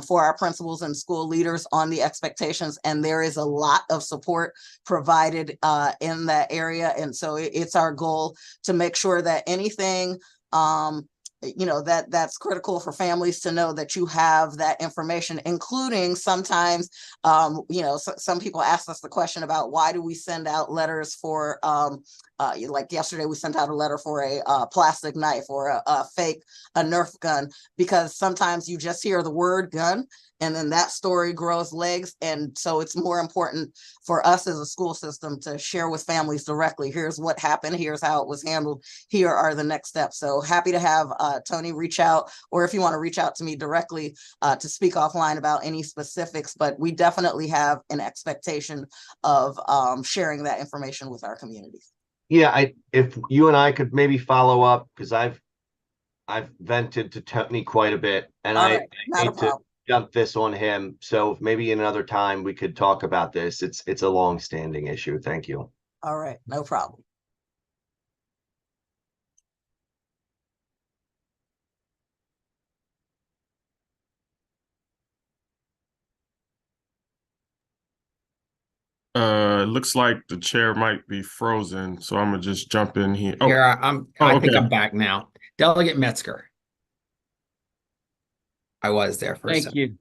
[SPEAKER 11] for our principals and school leaders on the expectations, and there is a lot of support provided in that area. And so it's our goal to make sure that anything that's critical for families to know, that you have that information, including sometimes, some people ask us the question about why do we send out letters for, like yesterday, we sent out a letter for a plastic knife or a Nerf gun, because sometimes you just hear the word gun and then that story grows legs. And so it's more important for us as a school system to share with families directly, here's what happened, here's how it was handled, here are the next steps. So happy to have Tony reach out, or if you want to reach out to me directly to speak offline about any specifics, but we definitely have an expectation of sharing that information with our communities.
[SPEAKER 12] Yeah, if you and I could maybe follow up, because I've vented to Tony quite a bit, and I hate to jump this on him. So maybe another time we could talk about this. It's a long-standing issue. Thank you.
[SPEAKER 11] All right, no problem.
[SPEAKER 4] It looks like the chair might be frozen, so I'm gonna just jump in here. Oh,
[SPEAKER 1] Here, I think I'm back now. Delegate Metzger. I was there for a
[SPEAKER 13] Thank
[SPEAKER 1] second.
[SPEAKER 13] you,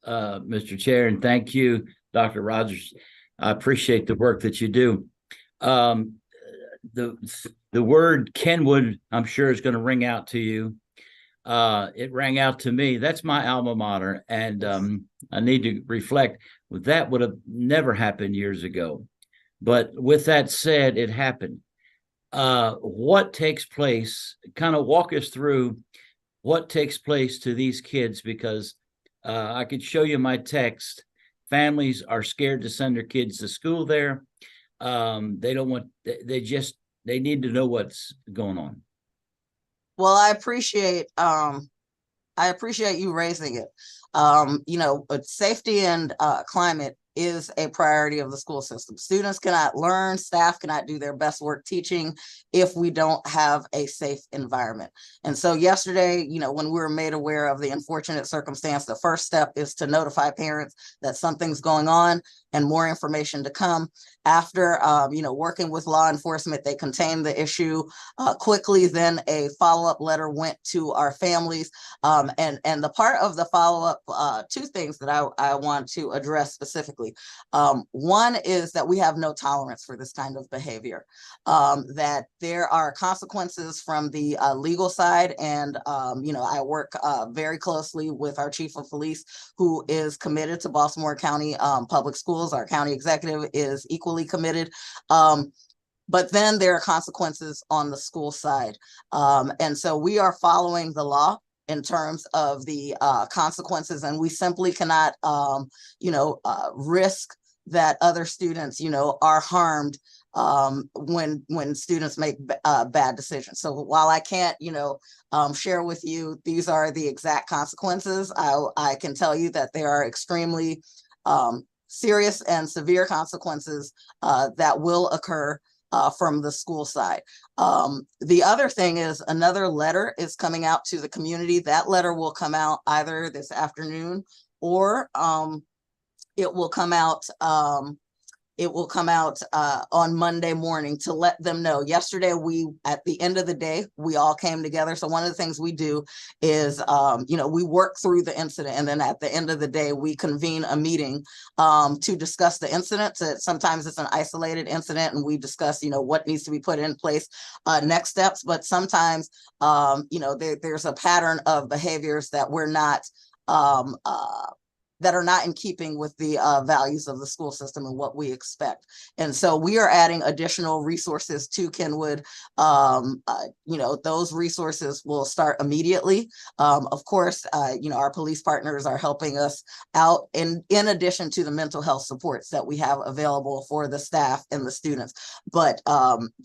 [SPEAKER 13] Mr. Chair, and thank you, Dr. Rogers. I appreciate the work that you do. The word Kenwood, I'm sure, is going to ring out to you. It rang out to me. That's my alma mater, and I need to reflect. That would have never happened years ago. But with that said, it happened. What takes place? Kind of walk us through what takes place to these kids, because I could show you my text. Families are scared to send their kids to school there. They don't want, they need to know what's going on.
[SPEAKER 11] Well, I appreciate you raising it. But safety and climate is a priority of the school system. Students cannot learn, staff cannot do their best work teaching if we don't have a safe environment. And so yesterday, when we were made aware of the unfortunate circumstance, the first step is to notify parents that something's going on and more information to come. After, working with law enforcement, they contained the issue quickly. Then a follow-up letter went to our families. And the part of the follow-up, two things that I want to address specifically. One is that we have no tolerance for this kind of behavior, that there are consequences from the legal side. And, I work very closely with our chief of police, who is committed to Baltimore County public schools. Our county executive is equally committed. But then there are consequences on the school side. And so we are following the law in terms of the consequences, and we simply cannot, risk that other students, are harmed when students make bad decisions. So while I can't, share with you these are the exact consequences, I can tell you that there are extremely serious and severe consequences that will occur from the school side. The other thing is another letter is coming out to the community. That letter will come out either this afternoon or it will come out on Monday morning to let them know. Yesterday, at the end of the day, we all came together. So one of the things we do is, we work through the incident, and then at the end of the day, we convene a meeting to discuss the incident. Sometimes it's an isolated incident, and we discuss, what needs to be put in place, next steps. But sometimes, there's a pattern of behaviors that we're not that are not in keeping with the values of the school system and what we expect. And so we are adding additional resources to Kenwood. Those resources will start immediately. Of course, our police partners are helping us out in addition to the mental health supports that we have available for the staff and the students. But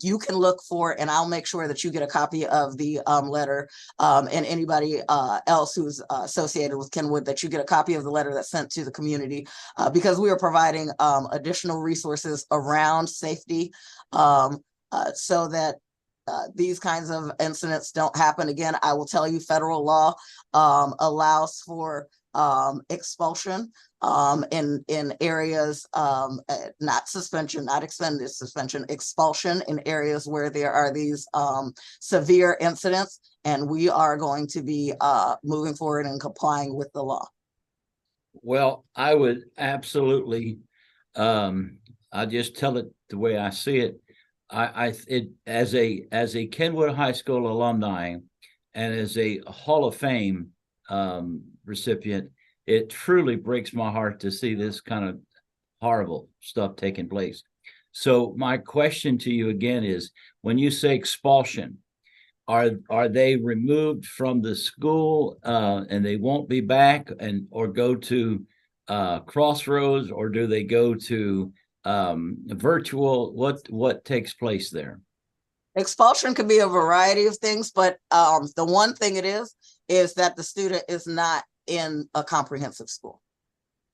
[SPEAKER 11] you can look for, and I'll make sure that you get a copy of the letter, and anybody else who's associated with Kenwood, that you get a copy of the letter that's sent to the community, because we are providing additional resources around safety, so that these kinds of incidents don't happen again. I will tell you, federal law allows for expulsion in areas, not suspension, not extended suspension, expulsion in areas where there are these severe incidents, and we are going to be moving forward and complying with the law.
[SPEAKER 13] Well, I would absolutely, I just tell it the way I see it. As a Kenwood High School alumni and as a Hall of Fame recipient, it truly breaks my heart to see this kind of horrible stuff taking place. So my question to you again is, when you say expulsion, are they removed from the school and they won't be back, or go to Crossroads, or do they go to virtual? What takes place there?
[SPEAKER 11] Expulsion can be a variety of things, but the one thing it is that the student is not in a comprehensive school.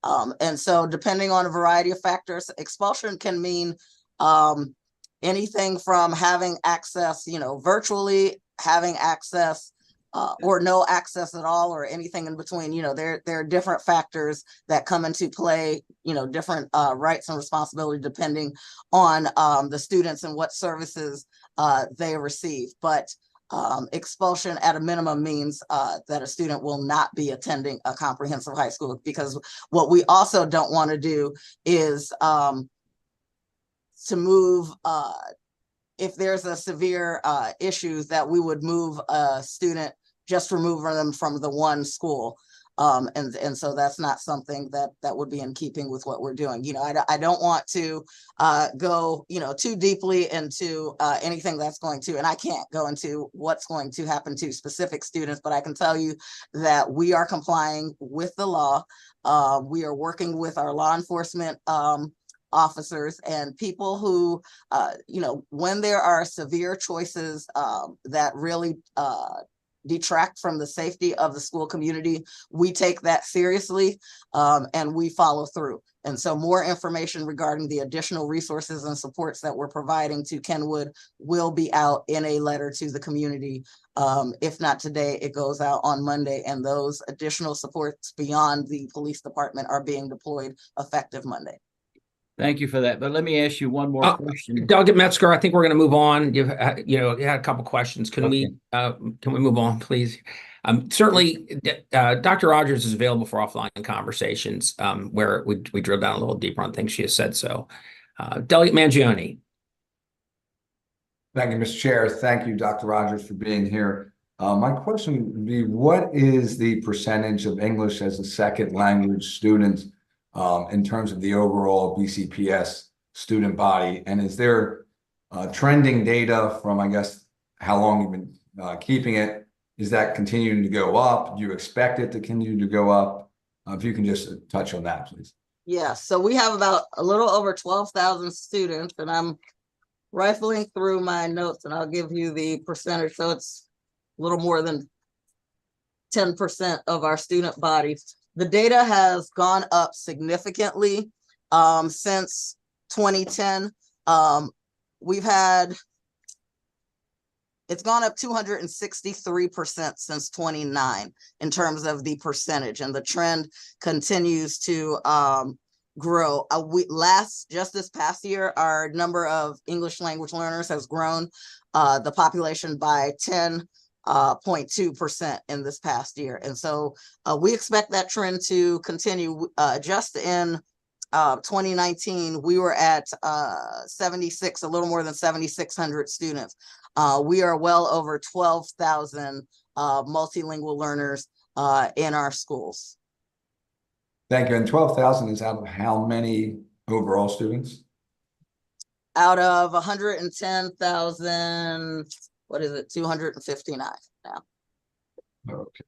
[SPEAKER 11] And so depending on a variety of factors, expulsion can mean anything from having access, virtually, having access or no access at all, or anything in between. There are different factors that come into play, different rights and responsibility depending on the students and what services they receive. But expulsion at a minimum means that a student will not be attending a comprehensive high school, because what we also don't want to do is to move, if there's a severe issue, that we would move a student, just remove them from the one school. And so that's not something that would be in keeping with what we're doing. I don't want to go, too deeply into anything that's going to, and I can't go into what's going to happen to specific students, but I can tell you that we are complying with the law. We are working with our law enforcement officers and people who, when there are severe choices that really detract from the safety of the school community, we take that seriously, and we follow through. And so more information regarding the additional resources and supports that we're providing to Kenwood will be out in a letter to the community. If not today, it goes out on Monday, and those additional supports beyond the police department are being deployed effective Monday.
[SPEAKER 13] Thank you for that. But let me ask you one more question.
[SPEAKER 1] Delegate Metzger, I think we're going to move on. You had a couple questions. Can we move on, please? Certainly, Dr. Rogers is available for offline conversations where we drill down a little deeper on things she has said. So, Delegate Mangione.
[SPEAKER 9] Thank you, Mr. Chair. Thank you, Dr. Rogers, for being here. My question would be, what is the percentage of English as a second language students in terms of the overall BCPS student body? And is there trending data from, I guess, how long you've been keeping it? Is that continuing to go up? Do you expect it to continue to go up? If you can just touch on that, please.
[SPEAKER 11] Yeah, so we have about a little over 12,000 students, and I'm rifling through my notes and I'll give you the percentage. So it's a little more than 10% of our student body. The data has gone up significantly since 2010. It's gone up 263% since 29 in terms of the percentage, and the trend continues to grow. Just this past year, our number of English language learners has grown the population by 10.2% in this past year. And so we expect that trend to continue. Just in 2019, we were at 76, a little more than 7,600 students. We are well over 12,000 multilingual learners in our schools.
[SPEAKER 9] Thank you. And 12,000 is out of how many overall students?
[SPEAKER 11] Out of 110,000, what is it, 259 now.
[SPEAKER 9] Okay.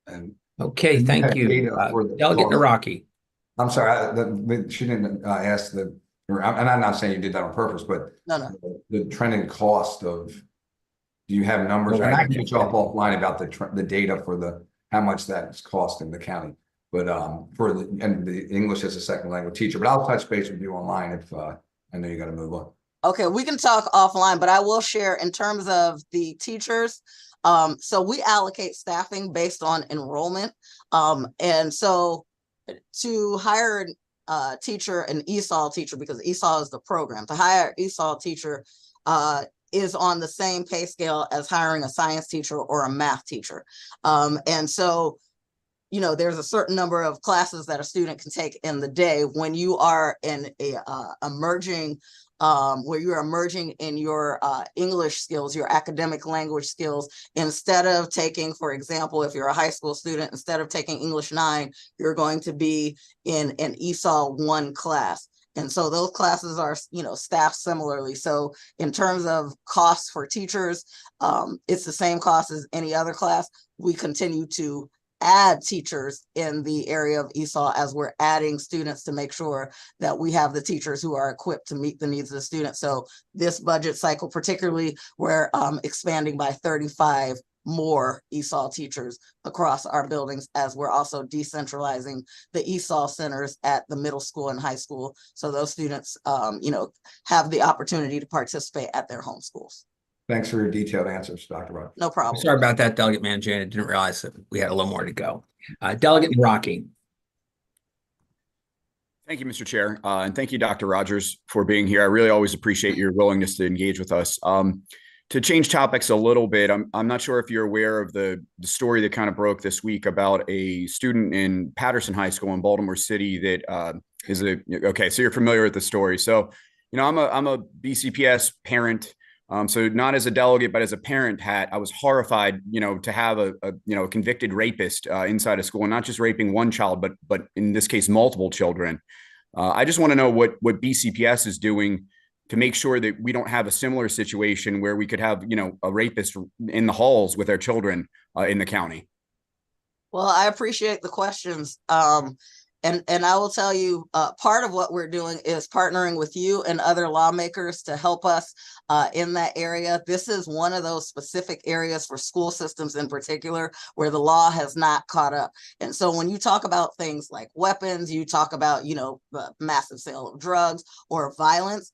[SPEAKER 9] And
[SPEAKER 1] Okay, thank you. Delegate Naraki.
[SPEAKER 9] I'm sorry, she didn't ask and I'm not saying you did that on purpose, but
[SPEAKER 11] no.
[SPEAKER 9] The trending cost of, do you have numbers? And I can get you off offline about the data for how much that is costing the county, but and the English as a second language teacher. But I'll touch base with you online if I know you got to move on.
[SPEAKER 11] Okay, we can talk offline, but I will share in terms of the teachers. So we allocate staffing based on enrollment, and so to hire a teacher, an ESOL teacher, because ESOL is the program, to hire an ESOL teacher is on the same pay scale as hiring a science teacher or a math teacher. And so, you know, there's a certain number of classes that a student can take in the day. When you are in where you're emerging in your English skills, your academic language skills, instead of taking, for example, if you're a high school student, instead of taking English 9, you're going to be in an ESOL 1 class. And so those classes are, you know, staffed similarly. So in terms of costs for teachers, it's the same cost as any other class. We continue to add teachers in the area of ESOL as we're adding students to make sure that we have the teachers who are equipped to meet the needs of the students. So this budget cycle, particularly, we're expanding by 35 more ESOL teachers across our buildings, as we're also decentralizing the ESOL centers at the middle school and high school. So those students, you know, have the opportunity to participate at their home schools.
[SPEAKER 9] Thanks for your detailed answers, Dr. Rock.
[SPEAKER 11] No problem.
[SPEAKER 1] Sorry about that, Delegate Mangiani. I didn't realize that we had a little more to go. Delegate Naraki.
[SPEAKER 2] Thank you, Mr. Chair. And thank you, Dr. Rogers, for being here. I really always appreciate your willingness to engage with us. To change topics a little bit, I'm not sure if you're aware of the story that kind of broke this week about a student in Patterson High School in Baltimore City that okay, so you're familiar with the story. So, you know, I'm a BCPS parent. So not as a delegate, but as a parent hat, I was horrified, you know, to have a convicted rapist inside a school, and not just raping one child, but in this case, multiple children. I just want to know what BCPS is doing to make sure that we don't have a similar situation where we could have, you know, a rapist in the halls with our children in the county.
[SPEAKER 11] Well, I appreciate the questions. And I will tell you, part of what we're doing is partnering with you and other lawmakers to help us in that area. This is one of those specific areas for school systems in particular where the law has not caught up. And so when you talk about things like weapons, you talk about, you know, massive sale of drugs or violence,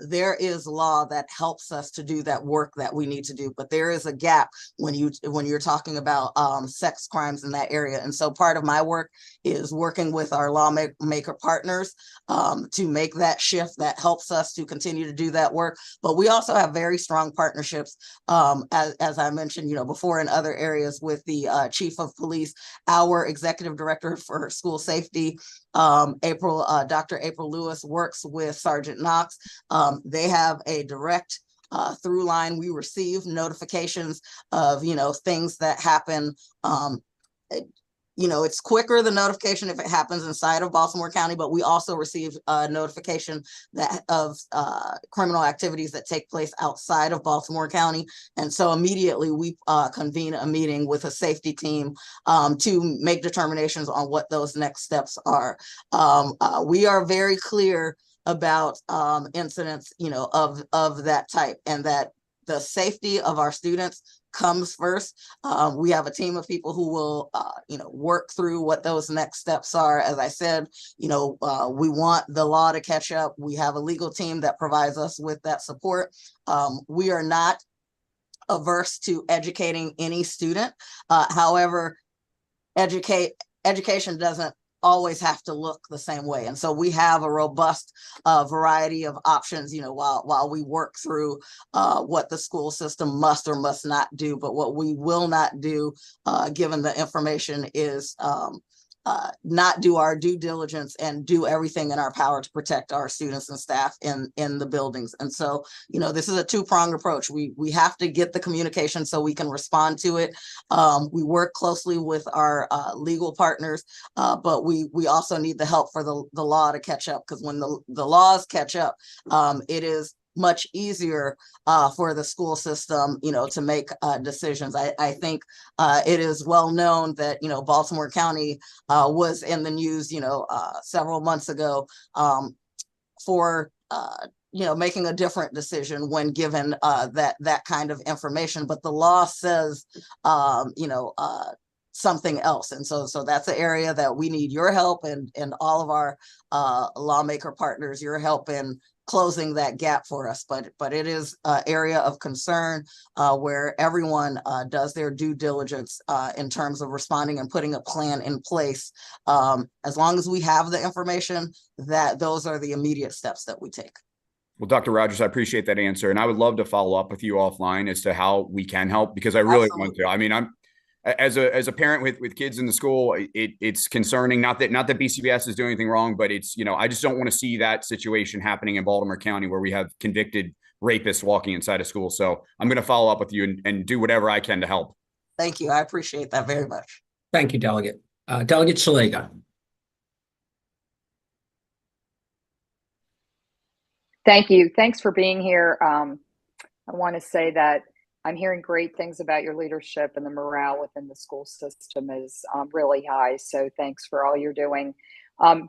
[SPEAKER 11] there is law that helps us to do that work that we need to do. But there is a gap when you're talking about sex crimes in that area. And so part of my work is working with our lawmaker partners to make that shift that helps us to continue to do that work. But we also have very strong partnerships, as I mentioned, you know, before in other areas with the chief of police, our executive director for school safety, Dr. April Lewis, works with Sergeant Knox. They have a direct through line. We receive notifications of, you know, things that happen. You know, it's quicker, the notification, if it happens inside of Baltimore County, but we also receive a notification that of criminal activities that take place outside of Baltimore County. And so immediately we convene a meeting with a safety team to make determinations on what those next steps are. We are very clear about incidents, of that type, and that the safety of our students comes first. We have a team of people who will, work through what those next steps are. As I said, we want the law to catch up. We have a legal team that provides us with that support. We are not averse to educating any student. However, education doesn't always have to look the same way. And so we have a robust variety of options, while we work through what the school system must or must not do. But what we will not do, given the information, is not do our due diligence and do everything in our power to protect our students and staff in the buildings. And so, this is a two-pronged approach. We have to get the communication so we can respond to it. We work closely with our legal partners, but we also need the help for the law to catch up, because when the laws catch up, it is much easier for the school system, to make decisions. I think it is well known that, Baltimore County was in the news, several months ago for, making a different decision when given that kind of information. But the law says, something else. And so that's an area that we need your help and all of our lawmaker partners, your help in closing that gap for us. But it is an area of concern where everyone does their due diligence in terms of responding and putting a plan in place. As long as we have the information, that those are the immediate steps that we take.
[SPEAKER 2] Well, Dr. Rogers, I appreciate that answer. And I would love to follow up with you offline as to how we can help, because I really want to. I mean, I'm as a parent with kids in the school, it's concerning. Not that BCBS is doing anything wrong, but it's, I just don't want to see that situation happening in Baltimore County where we have convicted rapists walking inside a school. So I'm going to follow up with you and do whatever I can to help.
[SPEAKER 11] Thank you. I appreciate that very much.
[SPEAKER 1] Thank you, Delegate. Delegate Shalega.
[SPEAKER 5] Thank you. Thanks for being here. I want to say that I'm hearing great things about your leadership, and the morale within the school system is really high. So thanks for all you're doing.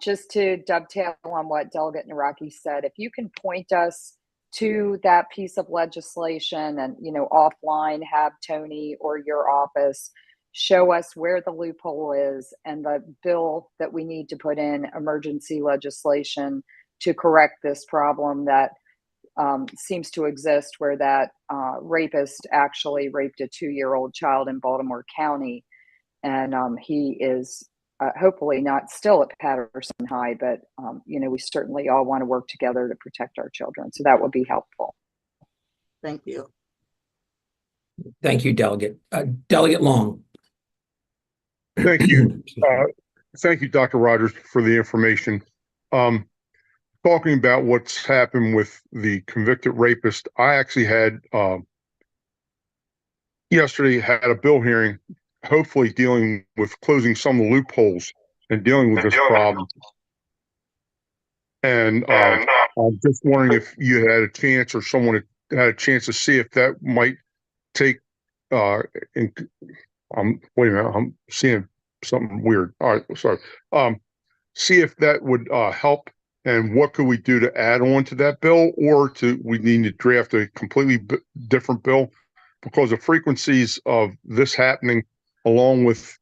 [SPEAKER 5] Just to dovetail on what Delegate Naraki said, if you can point us to that piece of legislation and, offline, have Tony or your office show us where the loophole is and the bill that we need to put in, emergency legislation, to correct this problem that seems to exist, where that rapist actually raped a 2-year-old child in Baltimore County. And he is hopefully not still at Patterson High, but, we certainly all want to work together to protect our children. So that would be helpful.
[SPEAKER 11] Thank you.
[SPEAKER 1] Thank you, Delegate. Delegate Long.
[SPEAKER 14] Thank you. Thank you, Dr. Rogers, for the information. Talking about what's happened with the convicted rapist, I actually had yesterday had a bill hearing, hopefully dealing with closing some of the loopholes and dealing with this problem. And I'm just wondering if you had a chance, or someone had a chance, to see if that might take. Wait a minute, I'm seeing something weird. All right, sorry. See if that would help. And what could we do to add on to that bill, or we need to draft a completely different bill, because the frequencies of this happening, along with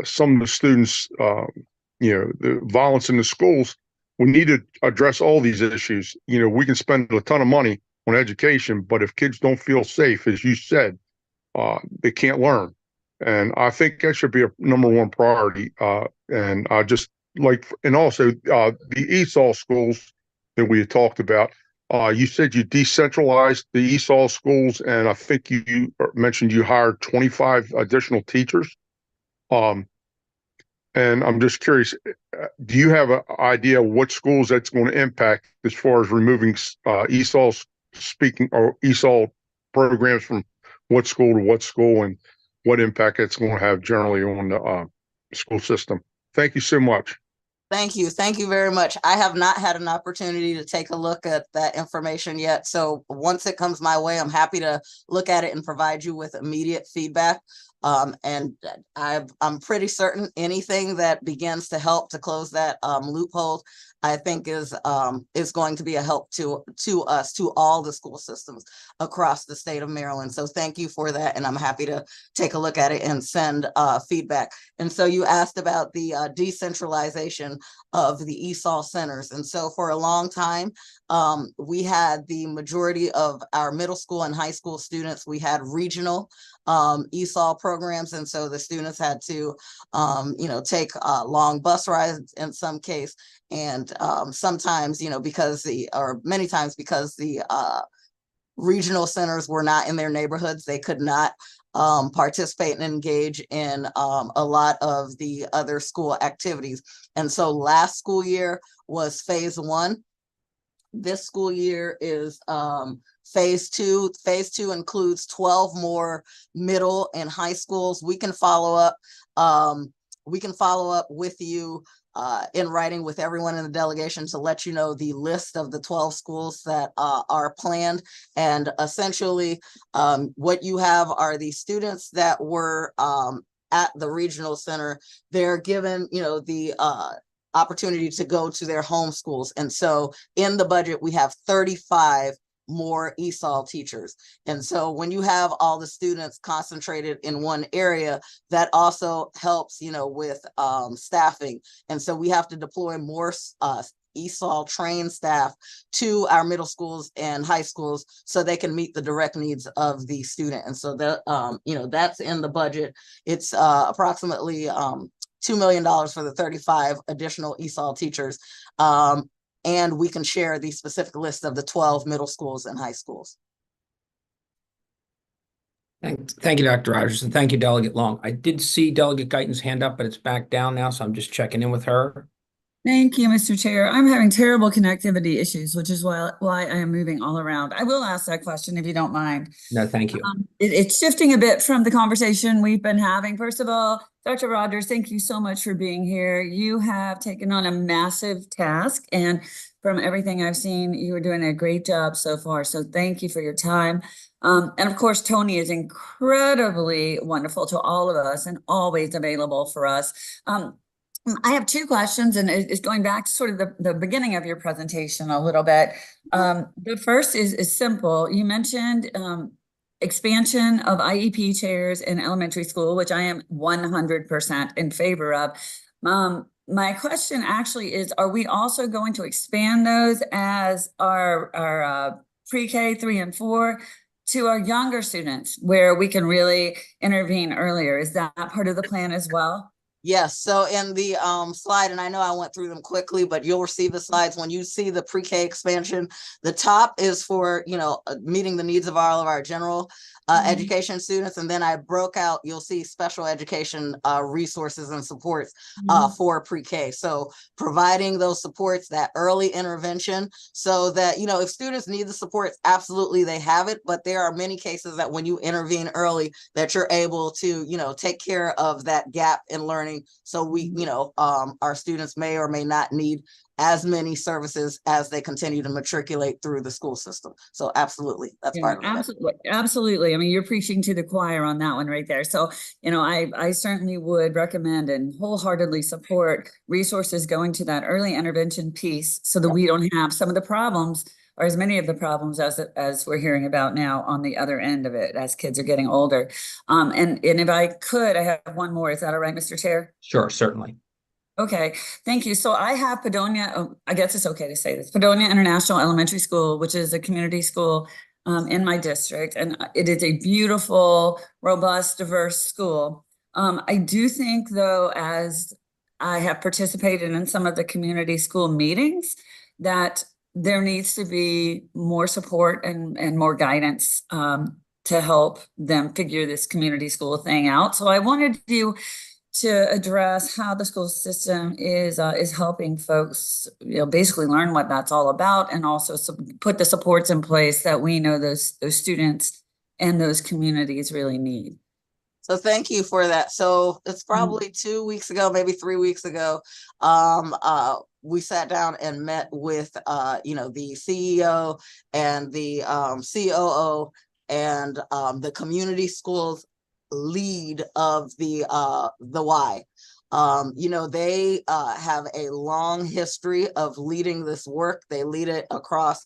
[SPEAKER 14] some of the students, the violence in the schools, we need to address all these issues. We can spend a ton of money on education, but if kids don't feel safe, as you said, they can't learn. And I think that should be a #1 priority. And I just and also the ESOL schools that we had talked about. You said you decentralized the ESOL schools, and I think you mentioned you hired 25 additional teachers. And I'm just curious, do you have an idea what schools that's going to impact as far as removing ESOL programs from what school to what school, and what impact it's going to have generally on the school system? Thank you so much.
[SPEAKER 11] Thank you. Thank you very much. I have not had an opportunity to take a look at that information yet. So once it comes my way, I'm happy to look at it and provide you with immediate feedback. And I'm pretty certain anything that begins to help to close that loophole I think is going to be a help to us, to all the school systems across the state of Maryland. So thank you for that, and I'm happy to take a look at it and send feedback. And so you asked about the decentralization of the ESOL centers, and so for a long time, we had the majority of our middle school and high school students, we had regional ESOL programs, and so the students had to take long bus rides in some case, and sometimes many times because the regional centers were not in their neighborhoods, they could not participate and engage in a lot of the other school activities. And so last school year was phase 1. This school year is phase 2. Phase 2 includes 12 more middle and high schools. We can follow up. We can follow up with you in writing with everyone in the delegation to let you know the list of the 12 schools that are planned. And essentially, what you have are the students that were at the regional center. They're given, the opportunity to go to their home schools. And so in the budget, we have 35 more ESOL teachers. And so when you have all the students concentrated in one area, that also helps, with staffing. And so we have to deploy more ESOL trained staff to our middle schools and high schools so they can meet the direct needs of the student. And so that, that's in the budget. It's approximately $2 million for the 35 additional ESOL teachers. And we can share the specific list of the 12 middle schools and high schools.
[SPEAKER 1] Thank you, Dr. Rogers, and thank you, Delegate Long. I did see Delegate Guyton's hand up, but it's back down now, so I'm just checking in with her.
[SPEAKER 15] Thank you, Mr. Chair. I'm having terrible connectivity issues, which is why I am moving all around. I will ask that question if you don't mind.
[SPEAKER 1] No, thank you.
[SPEAKER 15] It's shifting a bit from the conversation we've been having. First of all, Dr. Rogers, thank you so much for being here. You have taken on a massive task, and from everything I've seen, you are doing a great job so far. So thank you for your time. And of course, Tony is incredibly wonderful to all of us and always available for us. I have 2 questions, and it's going back to sort of the beginning of your presentation a little bit. The first is simple. You mentioned expansion of IEP chairs in elementary school, which I am 100% in favor of. My question actually is, are we also going to expand those as our pre-K 3 and 4 to our younger students where we can really intervene earlier? Is that part of the plan as well?
[SPEAKER 11] Yes, so in the slide, and I know I went through them quickly, but you'll receive the slides when you see the pre-K expansion. The top is for, meeting the needs of all of our general education students. And then I broke out, you'll see special education resources and supports for pre-K. So providing those supports, that early intervention, so that, if students need the supports, absolutely they have it. But there are many cases that when you intervene early, that you're able to, take care of that gap in learning. So we, our students may or may not need as many services as they continue to matriculate through the school system. So absolutely, that's part of it.
[SPEAKER 15] Absolutely. I mean, you're preaching to the choir on that one right there. So, I certainly would recommend and wholeheartedly support resources going to that early intervention piece so that we don't have some of the problems, or as many of the problems as we're hearing about now on the other end of it as kids are getting older. And if I could, I have one more. Is that all right, Mr. Chair?
[SPEAKER 1] Sure, certainly.
[SPEAKER 15] Okay, thank you. So I have Padonia, I guess it's okay to say this, Padonia International Elementary School, which is a community school in my district. And it is a beautiful, robust, diverse school. I do think, though, as I have participated in some of the community school meetings, that there needs to be more support and more guidance to help them figure this community school thing out. So I wanted you to address how the school system is helping folks, basically learn what that's all about, and also put the supports in place that we know those students and those communities really need.
[SPEAKER 11] So thank you for that. So it's probably 2 weeks ago, maybe 3 weeks ago, we sat down and met with, the CEO and the COO and the community schools lead of the Y. You know, they have a long history of leading this work. They lead it across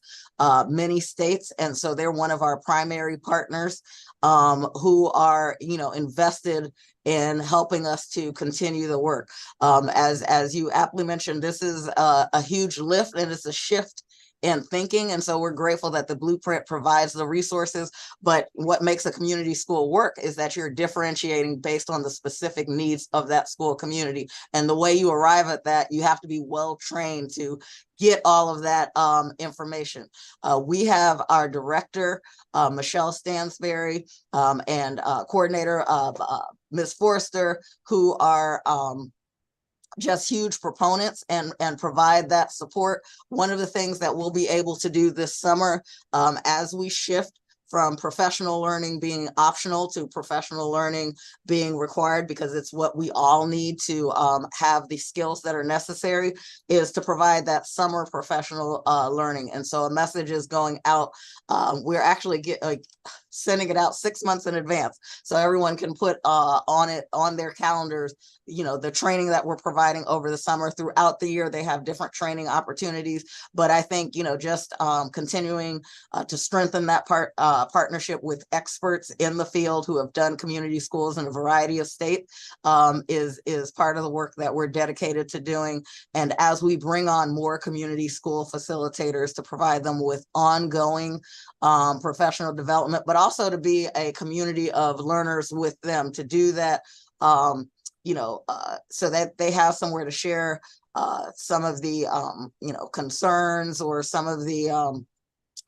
[SPEAKER 11] many states. And so they're one of our primary partners who are, you know, invested in helping us to continue the work. As you aptly mentioned, this is a huge lift and it's a shift in thinking. And so we're grateful that the blueprint provides the resources. But what makes a community school work is that you're differentiating based on the specific needs of that school community. And the way you arrive at that, you have to be well trained to get all of that information. We have our director, Michelle Stansberry, and coordinator Ms. Forrester, who are just huge proponents and provide that support. One of the things that we'll be able to do this summer as we shift from professional learning being optional to professional learning being required, because it's what we all need to have the skills that are necessary, is to provide that summer professional learning. And so a message is going out. We're actually sending it out 6 months in advance, so everyone can put on their calendars, you know, the training that we're providing over the summer. Throughout the year, they have different training opportunities. But I think, you know, just continuing to strengthen that partnership with experts in the field who have done community schools in a variety of states is part of the work that we're dedicated to doing. And as we bring on more community school facilitators to provide them with ongoing professional development, but also to be a community of learners with them, to do that, you know, so that they have somewhere to share some of the, you know, concerns or some of the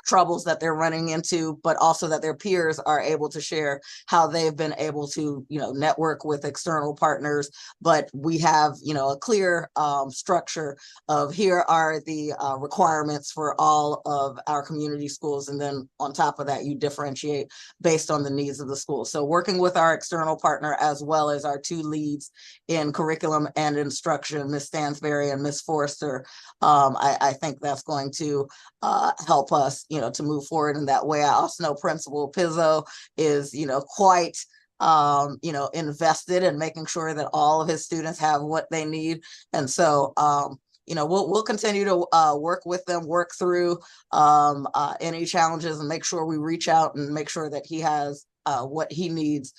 [SPEAKER 11] troubles that they're running into, but also that their peers are able to share how they've been able to, you know, network with external partners. But we have, you know, a clear structure of here are the requirements for all of our community schools. And then on top of that, you differentiate based on the needs of the school. So working with our external partner, as well as our two leads in curriculum and instruction, Ms. Stansberry and Ms. Forrester, I think that's going to help us, you know, to move forward in that way. I also know Principal Pizzo is, you know, quite, you know, invested in making sure that all of his students have what they need. And so, you know, we'll continue to work with them, work through any challenges, and make sure we reach out and make sure that he has what he needs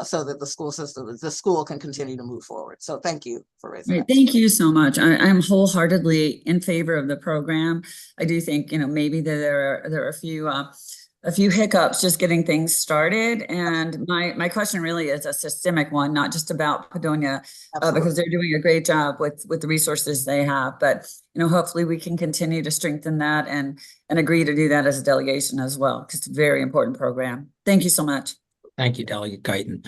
[SPEAKER 11] so that the school can continue to move forward. So thank you for raising that.
[SPEAKER 15] Thank you so much. I'm wholeheartedly in favor of the program. I do think, you know, maybe there are a few hiccups just getting things started. And my question really is a systemic one, not just about Padonia, because they're doing a great job with the resources they have. But, you know, hopefully we can continue to strengthen that and agree to do that as a delegation as well, because it's a very important program. Thank you so much.
[SPEAKER 1] Thank you, Delegate Guyton.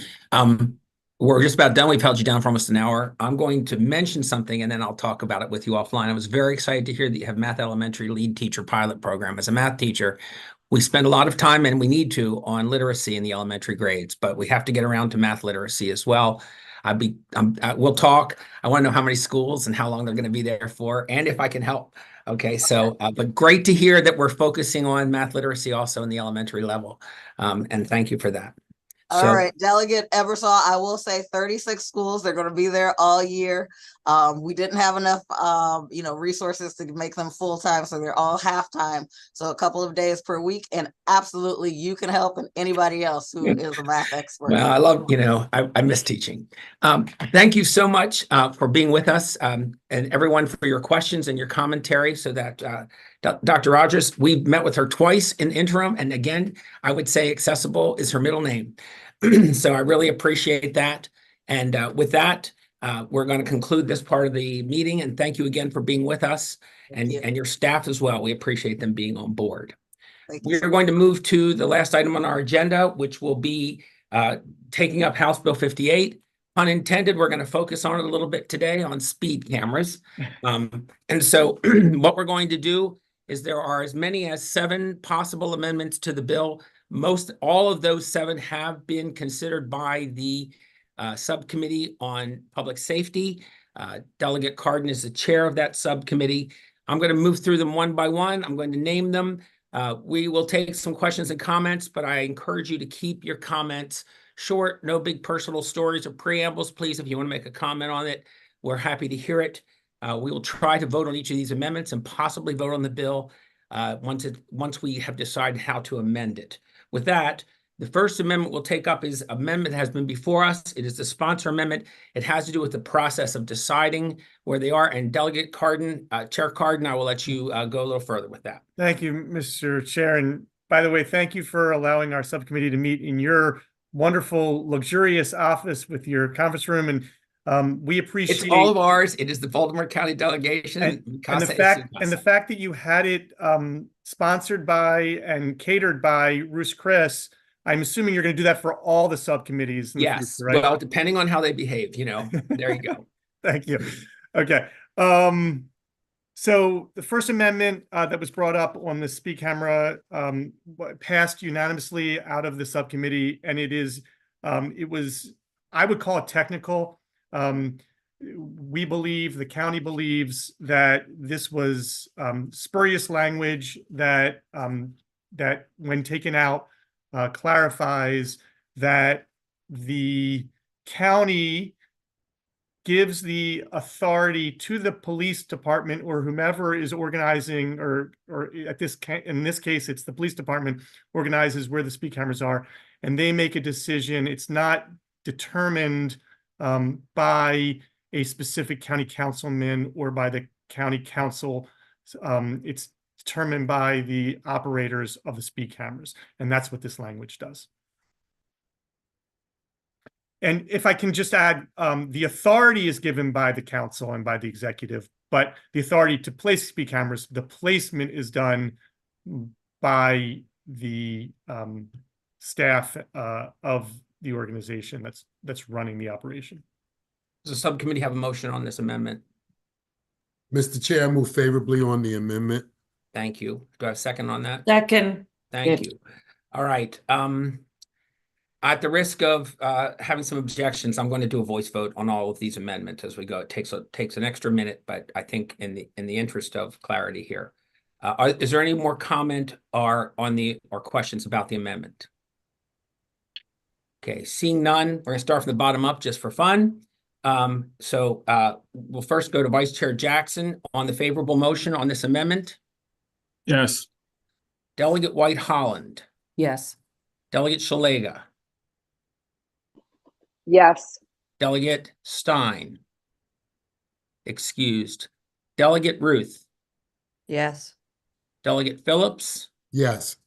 [SPEAKER 1] We're just about done. We've held you down for almost an hour. I'm going to mention something and then I'll talk about it with you offline. I was very excited to hear that you have Math Elementary Lead Teacher Pilot Program. As a math teacher, we spend a lot of time, and we need to, on literacy in the elementary grades, but we have to get around to math literacy as well. We'll talk. I want to know how many schools and how long they're going to be there for, and if I can help. Okay, so, but great to hear that we're focusing on math literacy also in the elementary level. And thank you for that.
[SPEAKER 11] All right, Delegate Ebersol, I will say 36 schools. They're going to be there all year. We didn't have enough, you know, resources to make them full-time, so they're all half-time. So a couple of days per week, and absolutely you can help, and anybody else who is a math expert.
[SPEAKER 1] Well, I love, you know, I miss teaching. Thank you so much for being with us, and everyone for your questions and your commentary. So that Dr. Rogers, we've met with her twice in the interim, and again, I would say accessible is her middle name. So I really appreciate that. And with that, we're going to conclude this part of the meeting, and thank you again for being with us, and your staff as well. We appreciate them being on board. We are going to move to the last item on our agenda, which will be taking up House Bill 58. Unintended, we're going to focus on it a little bit today on speed cameras. And so what we're going to do is there are as many as 7 possible amendments to the bill. All of those 7 have been considered by the subcommittee on public safety. Delegate Cardin is the chair of that subcommittee. I'm going to move through them one by one. I'm going to name them. We will take some questions and comments, but I encourage you to keep your comments Short, no big personal stories or preambles. Please, if you want to make a comment on it, we're happy to hear it. We will try to vote on each of these amendments and possibly vote on the bill once we have decided how to amend it. With that, the first amendment we'll take up is amendment that has been before us. It is the sponsor amendment. It has to do with the process of deciding where they are. And Delegate Cardin, Chair Cardin, I will let you go a little further with that.
[SPEAKER 10] Thank you, Mr. Chair. And by the way, thank you for allowing our subcommittee to meet in your wonderful, luxurious office with your conference room. And we appreciate
[SPEAKER 1] it's all of ours. It is the Baltimore County delegation.
[SPEAKER 10] And the fact that you had it sponsored by and catered by Ruth Chris, I'm assuming you're going to do that for all the subcommittees. In the future, right?
[SPEAKER 1] Well, depending on how they behave, there you go.
[SPEAKER 10] Thank you. Okay. So the First Amendment that was brought up on the speak camera passed unanimously out of the subcommittee, and it was, I would call it technical. We believe, the county believes, that this was spurious language that that when taken out clarifies that the county gives the authority to the police department or whomever is organizing, or in this case, it's the police department organizes where the speed cameras are, and they make a decision. It's not determined by a specific county councilman or by the county council. It's determined by the operators of the speed cameras, and that's what this language does. And if I can just add, the authority is given by the council and by the executive, but the authority to place speed cameras, the placement is done by the staff of the organization that's running the operation.
[SPEAKER 1] Does the subcommittee have a motion on this amendment?
[SPEAKER 8] Mr. Chair, I move favorably on the amendment.
[SPEAKER 1] Thank you. Do I have a second on that?
[SPEAKER 6] Second.
[SPEAKER 1] Thank you. All right. At the risk of having some objections, I'm going to do a voice vote on all of these amendments as we go. It takes an extra minute, but I think in the interest of clarity here, is there any more comment or questions about the amendment? Okay, seeing none, we're going to start from the bottom up just for fun. We'll first go to Vice Chair Jackson on the favorable motion on this amendment.
[SPEAKER 4] Yes.
[SPEAKER 1] Delegate White Holland.
[SPEAKER 6] Yes.
[SPEAKER 1] Delegate Shalega.
[SPEAKER 5] Yes.
[SPEAKER 1] Delegate Stein. Excused. Delegate Ruth.
[SPEAKER 6] Yes.
[SPEAKER 1] Delegate Phillips.
[SPEAKER 8] Yes.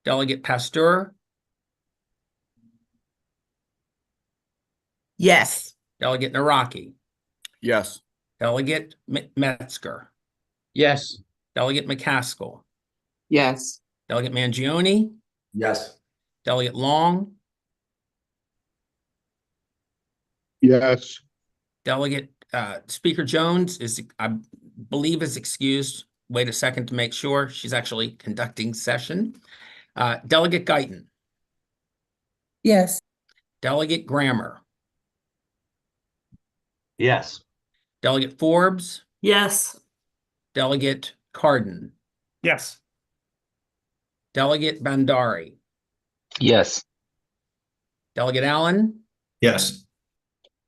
[SPEAKER 1] Delegate Pasteur.
[SPEAKER 6] Yes.
[SPEAKER 1] Delegate Naraki.
[SPEAKER 2] Yes.
[SPEAKER 1] Delegate Metzger.
[SPEAKER 13] Yes.
[SPEAKER 1] Delegate McCaskill.
[SPEAKER 6] Yes.
[SPEAKER 1] Delegate Mangione.
[SPEAKER 9] Yes.
[SPEAKER 1] Delegate Long.
[SPEAKER 14] Yes.
[SPEAKER 1] Delegate Speaker Jones I believe is excused. Wait a second to make sure. She's actually conducting session. Delegate Guyton.
[SPEAKER 6] Yes.
[SPEAKER 1] Delegate Grammer.
[SPEAKER 12] Yes.
[SPEAKER 1] Delegate Forbes.
[SPEAKER 6] Yes.
[SPEAKER 1] Delegate Cardin.
[SPEAKER 10] Yes.
[SPEAKER 1] Delegate Bandari.
[SPEAKER 7] Yes.
[SPEAKER 1] Delegate Allen.
[SPEAKER 9] Yes.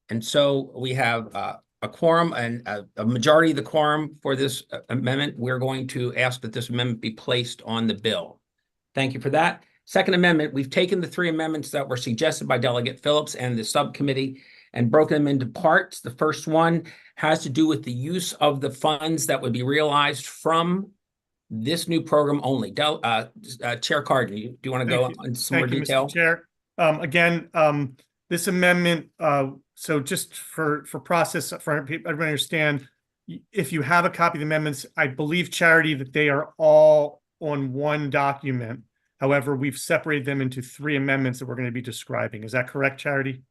[SPEAKER 1] And so we have a quorum and a majority of the quorum for this amendment. We're going to ask that this amendment be placed on the bill. Thank you for that. Second amendment, we've taken the three amendments that were suggested by Delegate Phillips and the subcommittee and broken them into parts. The first one has to do with the use of the funds that would be realized from this new program only. Chair Cardin, do you want to go into some more detail?
[SPEAKER 10] Mr. Chair. Again, this amendment, so just for process, for everybody to understand, if you have a copy of the amendments, I believe, Charity, that they are all on one document. However, we've separated them into three amendments that we're going to be describing. Is that correct, Charity?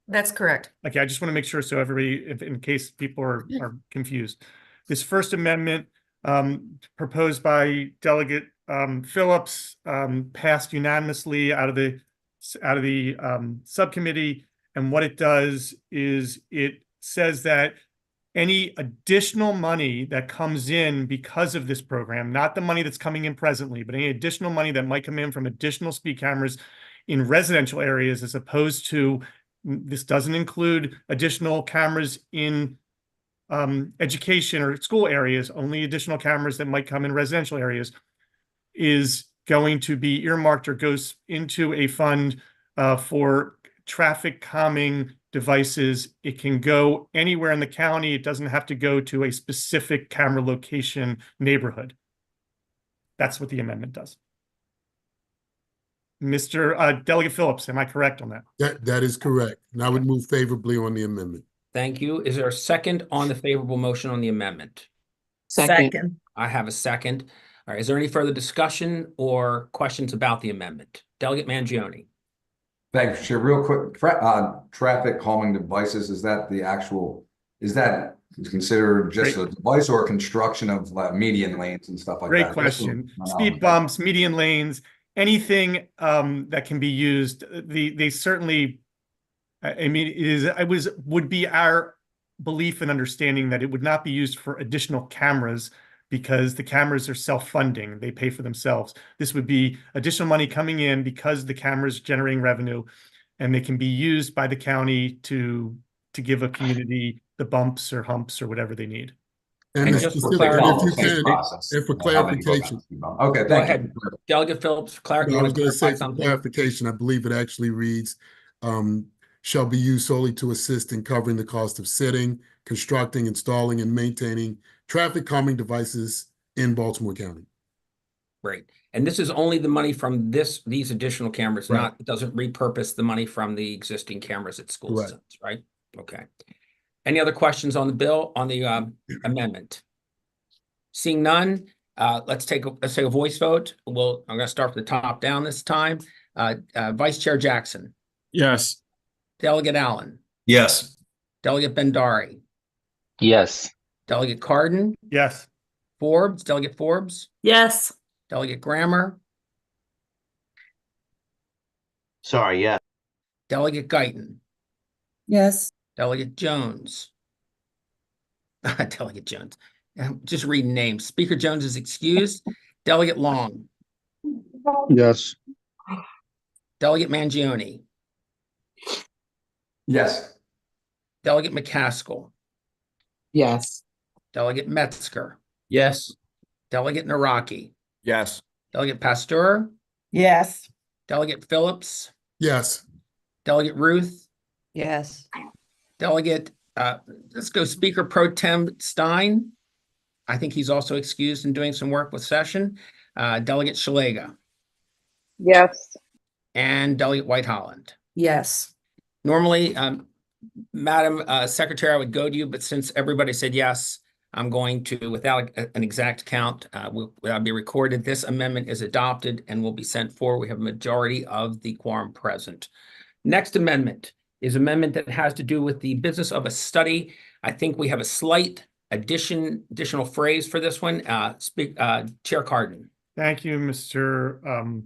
[SPEAKER 6] That's correct.
[SPEAKER 10] Okay, I just want to make sure so everybody, in case people are confused. This first amendment proposed by Delegate Phillips passed unanimously out of the subcommittee, and what it does is it says that any additional money that comes in because of this program, not the money that's coming in presently, but any additional money that might come in from additional speed cameras, in residential areas, as opposed to, this doesn't include additional cameras in education or school areas, only additional cameras that might come in residential areas, is going to be earmarked or goes into a fund for traffic calming devices. It can go anywhere in the county. It doesn't have to go to a specific camera location neighborhood. That's what the amendment does. Mr. Delegate Phillips, am I correct on that?
[SPEAKER 8] That is correct. And I would move favorably on the amendment.
[SPEAKER 1] Thank you. Is there a second on the favorable motion on the amendment?
[SPEAKER 16] Second.
[SPEAKER 1] I have a second. All right. Is there any further discussion or questions about the amendment? Delegate Mangione.
[SPEAKER 9] Thanks, Chair. Real quick, traffic calming devices, is that the actual, is that considered just a device or a construction of median lanes and stuff like that?
[SPEAKER 10] Great question. Speed bumps, median lanes, anything that can be used. They certainly, I mean, would be our belief and understanding that it would not be used for additional cameras, because the cameras are self-funding. They pay for themselves. This would be additional money coming in because the cameras generating revenue, and they can be used by the county to give a community the bumps or humps or whatever they need.
[SPEAKER 8] And
[SPEAKER 1] just for
[SPEAKER 8] if you can, and for clarification.
[SPEAKER 9] Okay,
[SPEAKER 1] Go ahead. Delegate Phillips,
[SPEAKER 8] I was going to say for clarification, I believe it actually reads, shall be used solely to assist in covering the cost of sitting, constructing, installing, and maintaining traffic calming devices in Baltimore County.
[SPEAKER 1] Great. And this is only the money from these additional cameras,
[SPEAKER 8] Right.
[SPEAKER 1] it doesn't repurpose the money from the existing cameras at school
[SPEAKER 8] Correct.
[SPEAKER 1] zones, right? Okay. Any other questions on the bill, on the amendment? Seeing none, let's take a voice vote. I'm going to start from the top down this time. Vice Chair Jackson.
[SPEAKER 4] Yes.
[SPEAKER 1] Delegate Allen.
[SPEAKER 2] Yes.
[SPEAKER 1] Delegate Bendari.
[SPEAKER 7] Yes.
[SPEAKER 1] Delegate Cardin.
[SPEAKER 10] Yes.
[SPEAKER 1] Delegate Forbes.
[SPEAKER 6] Yes.
[SPEAKER 1] Delegate Grammer.
[SPEAKER 12] Sorry, yes.
[SPEAKER 1] Delegate Guyton.
[SPEAKER 15] Yes.
[SPEAKER 1] Delegate Jones. Delegate Jones. I'm just reading names. Speaker Jones is excused. Delegate Long.
[SPEAKER 14] Yes.
[SPEAKER 1] Delegate Mangione.
[SPEAKER 9] Yes.
[SPEAKER 1] Delegate McCaskill.
[SPEAKER 16] Yes.
[SPEAKER 1] Delegate Metzger.
[SPEAKER 13] Yes.
[SPEAKER 1] Delegate Naraki.
[SPEAKER 2] Yes.
[SPEAKER 1] Delegate Pasteur.
[SPEAKER 16] Yes.
[SPEAKER 1] Delegate Phillips.
[SPEAKER 8] Yes.
[SPEAKER 1] Delegate Ruth.
[SPEAKER 16] Yes.
[SPEAKER 1] Delegate, let's go Speaker Pro Tem Stein. I think he's also excused in doing some work with session. Delegate Shalega.
[SPEAKER 5] Yes.
[SPEAKER 1] And Delegate White Holland.
[SPEAKER 16] Yes.
[SPEAKER 1] Normally, Madam Secretary, I would go to you, but since everybody said yes, I'm going to, without an exact count, will be recorded. This amendment is adopted and will be sent forward. We have a majority of the quorum present. Next amendment is amendment that has to do with the business of a study. I think we have a slight additional phrase for this one. Chair Cardin.
[SPEAKER 10] Thank you, Mr.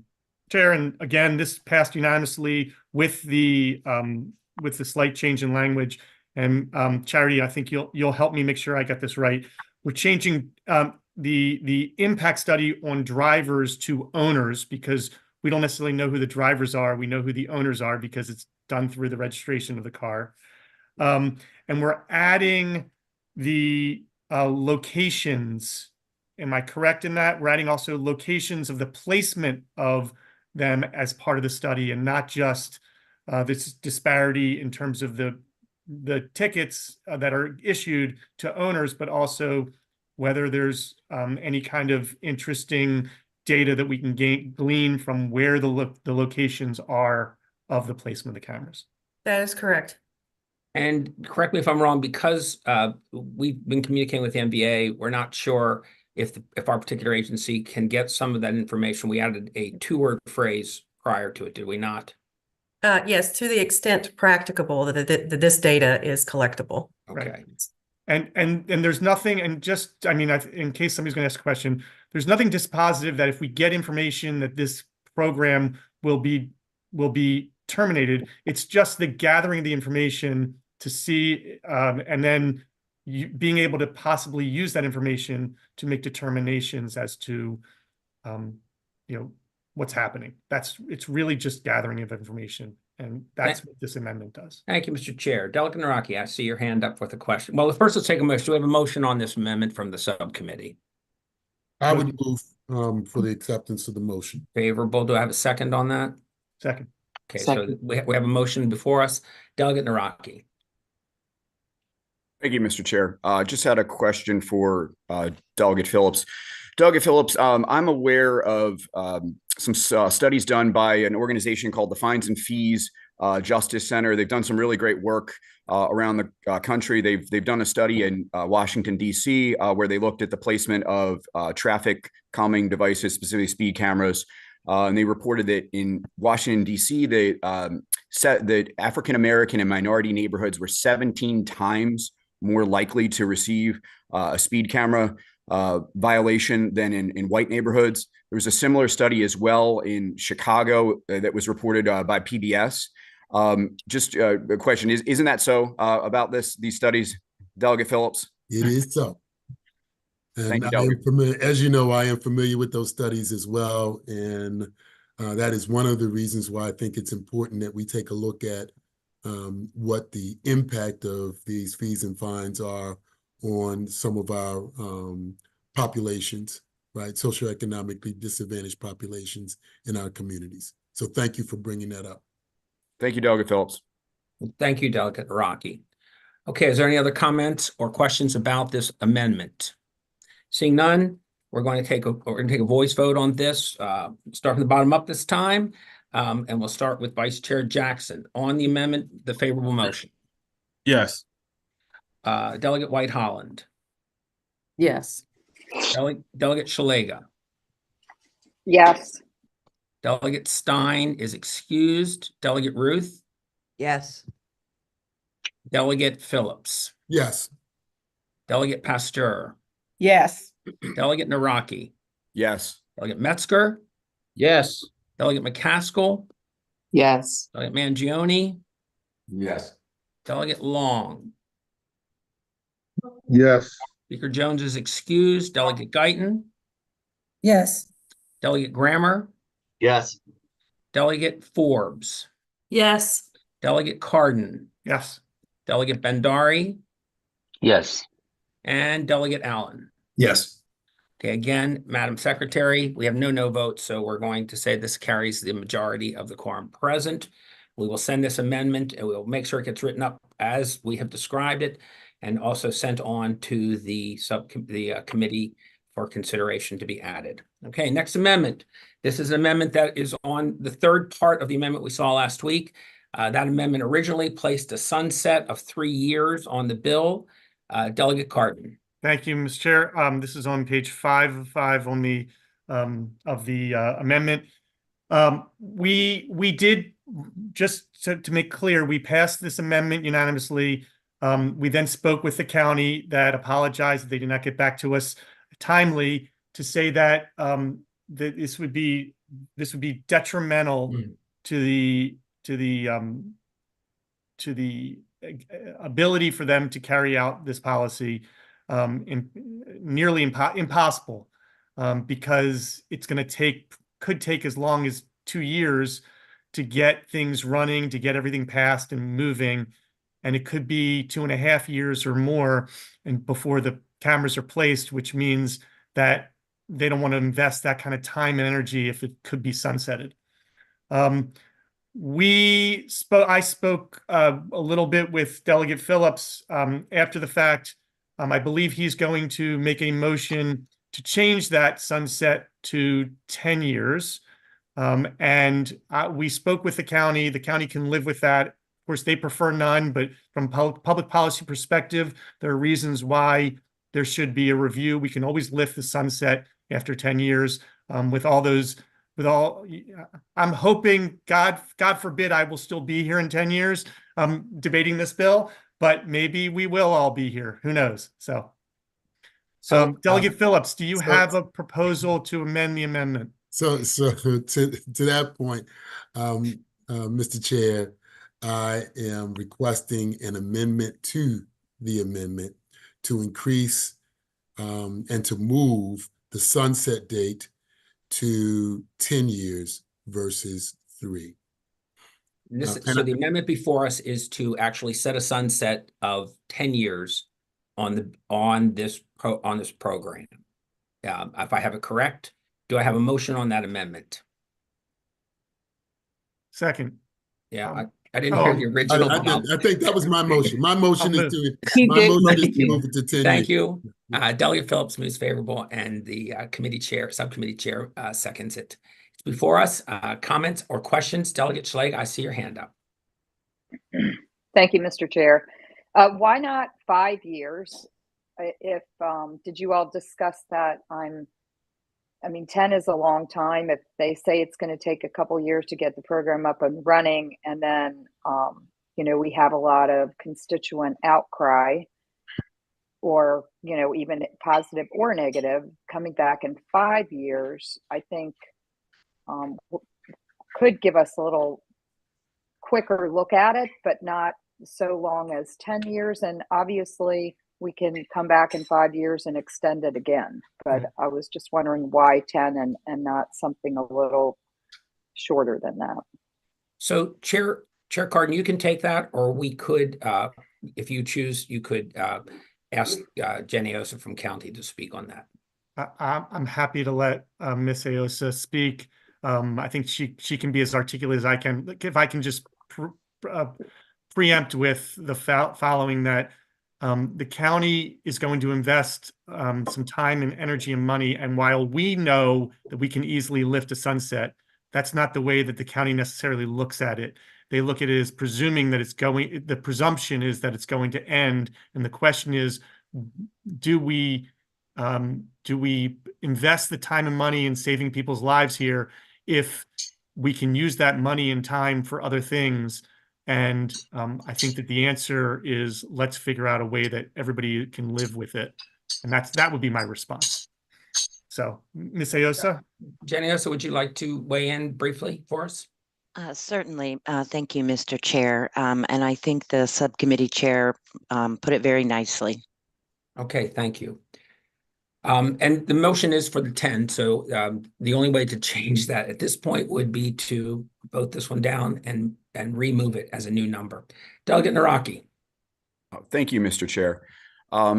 [SPEAKER 10] Chair. And again, this passed unanimously with the slight change in language. And Charity, I think you'll help me make sure I get this right. We're changing the impact study on drivers to owners, because we don't necessarily know who the drivers are. We know who the owners are because it's done through the registration of the car. And we're adding the locations. Am I correct in that? We're adding also locations of the placement of them as part of the study, and not just this disparity in terms of the tickets that are issued to owners, but also whether there's any kind of interesting data that we can glean from where the locations are of the placement of the cameras.
[SPEAKER 16] That is correct.
[SPEAKER 1] And correct me if I'm wrong, because we've been communicating with the NBA, we're not sure if our particular agency can get some of that information. We added a 2-word phrase prior to it, did we not?
[SPEAKER 16] Yes, to the extent practicable that this data is collectible.
[SPEAKER 1] Okay.
[SPEAKER 10] Right. And there's nothing, and just, I mean, in case somebody's going to ask a question, there's nothing dispositive that if we get information that this program will be terminated, it's just the gathering of the information to see, and then being able to possibly use that information to make determinations as to, what's happening. It's really just gathering of information, and that's what this amendment does.
[SPEAKER 1] Thank you, Mr. Chair. Delegate Naraki, I see your hand up with a question. Well, first let's take a motion. Do we have a motion on this amendment from the subcommittee?
[SPEAKER 8] I would move for the acceptance of the motion.
[SPEAKER 1] Favorable. Do I have a second on that?
[SPEAKER 10] Second.
[SPEAKER 1] Okay, so we have a motion before us. Delegate Naraki.
[SPEAKER 2] Thank you, Mr. Chair. Just had a question for Delegate Phillips. Delegate Phillips, I'm aware of some studies done by an organization called the Fines and Fees Justice Center. They've done some really great work around the country. They've done a study in Washington, D.C., where they looked at the placement of traffic calming devices, specifically speed cameras. And they reported that in Washington, D.C., they said that African-American and minority neighborhoods were 17 times more likely to receive a speed camera violation than in white neighborhoods. There was a similar study as well in Chicago that was reported by PBS. Just a question, isn't that so about these studies, Delegate Phillips?
[SPEAKER 8] It is so. And
[SPEAKER 2] Thank you,
[SPEAKER 8] I am
[SPEAKER 2] Delegate.
[SPEAKER 8] familiar, as you know, I am familiar with those studies as well. And that is one of the reasons why I think it's important that we take a look at what the impact of these fees and fines are on some of our populations, right? Socioeconomically disadvantaged populations in our communities. So thank you for bringing that up.
[SPEAKER 2] Thank you, Delegate Phillips.
[SPEAKER 1] Thank you, Delegate Araki. Okay, is there any other comments or questions about this amendment? Seeing none, we're going to take a voice vote on this. Start from the bottom up this time, and we'll start with Vice Chair Jackson on the amendment, the favorable motion.
[SPEAKER 4] Yes.
[SPEAKER 1] Delegate White Holland.
[SPEAKER 16] Yes.
[SPEAKER 1] Delegate Shalega.
[SPEAKER 5] Yes.
[SPEAKER 1] Delegate Stein is excused. Delegate Ruth.
[SPEAKER 16] Yes.
[SPEAKER 1] Delegate Phillips.
[SPEAKER 8] Yes.
[SPEAKER 1] Delegate Pasteur.
[SPEAKER 16] Yes.
[SPEAKER 1] Delegate Naraki.
[SPEAKER 2] Yes.
[SPEAKER 1] Delegate Metzger.
[SPEAKER 13] Yes.
[SPEAKER 1] Delegate McCaskill.
[SPEAKER 16] Yes.
[SPEAKER 1] Delegate Mangione.
[SPEAKER 9] Yes.
[SPEAKER 1] Delegate Long.
[SPEAKER 14] Yes.
[SPEAKER 1] Speaker Jones is excused. Delegate Guyton.
[SPEAKER 15] Yes.
[SPEAKER 1] Delegate Grammer.
[SPEAKER 12] Yes.
[SPEAKER 1] Delegate Forbes.
[SPEAKER 6] Yes.
[SPEAKER 1] Delegate Carden.
[SPEAKER 10] Yes.
[SPEAKER 1] Delegate Bendari.
[SPEAKER 7] Yes.
[SPEAKER 1] And Delegate Allen.
[SPEAKER 9] Yes.
[SPEAKER 1] Okay, again, Madam Secretary, we have no votes, so we're going to say this carries the majority of the quorum present. We will send this amendment and we'll make sure it gets written up as we have described it and also sent on to the committee for consideration to be added. Okay, next amendment. This is an amendment that is on the third part of the amendment we saw last week. That amendment originally placed a sunset of 3 years on the bill. Delegate Carden.
[SPEAKER 10] Thank you, Mr. Chair. This is on page 5 of 5 on the of the amendment. We did, just to make clear, we passed this amendment unanimously. We then spoke with the county that apologized that they did not get back to us timely to say that that this would be detrimental to the ability for them to carry out this policy. Nearly impossible because it's going to could take as long as 2 years to get things running, to get everything passed and moving, and it could be 2.5 years or more and before the cameras are placed, which means that they don't want to invest that kind of time and energy if it could be sunsetted. I spoke a little bit with Delegate Phillips after the fact. I believe he's going to make a motion to change that sunset to 10 years. We spoke with the county. The county can live with that. Of course, they prefer none, but from public policy perspective, there are reasons why there should be a review. We can always lift the sunset after 10 years I'm hoping, God forbid, I will still be here in 10 years debating this bill, but maybe we will all be here. Who knows? So Delegate Phillips, do you have a proposal to amend the amendment?
[SPEAKER 8] So to that point, Mr. Chair, I am requesting an amendment to the amendment to increase and to move the sunset date to 10 years versus 3.
[SPEAKER 1] So the amendment before us is to actually set a sunset of 10 years on this program. If I have it correct, do I have a motion on that amendment?
[SPEAKER 10] Second.
[SPEAKER 1] Yeah, I didn't hear the original.
[SPEAKER 8] I think that was my motion. My motion is to move it to 10 years.
[SPEAKER 1] Thank you. Delegate Phillips moves favorable, and the subcommittee chair seconds it. It's before us. Comments or questions? Delegate Schlegel, I see your hand up.
[SPEAKER 5] Thank you, Mr. Chair. Why not 5 years? If did you all discuss that? I mean, 10 is a long time. If they say it's going to take a couple years to get the program up and running, and then, you know, we have a lot of constituent outcry, or, you know, even positive or negative, coming back in 5 years, I think could give us a little quicker look at it, but not so long as 10 years. And obviously, we can come back in 5 years and extend it again. But I was just wondering why 10 and not something a little shorter than that.
[SPEAKER 1] So Chair Cardin, you can take that, or we could, if you choose, you could ask Jenny Osa from County to speak on that.
[SPEAKER 10] I'm happy to let Ms. Aosa speak. I think she can be as articulate as I can. If I can just preempt with the following, that the county is going to invest some time and energy and money. And while we know that we can easily lift a sunset, that's not the way that the county necessarily looks at it. They look at it as presuming that the presumption is that it's going to end. And the question is, do we invest the time and money in saving people's lives here if we can use that money and time for other things? And I think that the answer is, let's figure out a way that everybody can live with it. And that would be my response. So, Ms. Aosa?
[SPEAKER 1] Jenny Osa, would you like to weigh in briefly for us?
[SPEAKER 17] Certainly. Thank you, Mr. Chair. And I think the subcommittee chair put it very nicely.
[SPEAKER 1] Okay, thank you. And the motion is for the 10. So the only way to change that at this point would be to vote this one down and remove it as a new number. Delegate Naraki.
[SPEAKER 2] Thank you, Mr. Chair.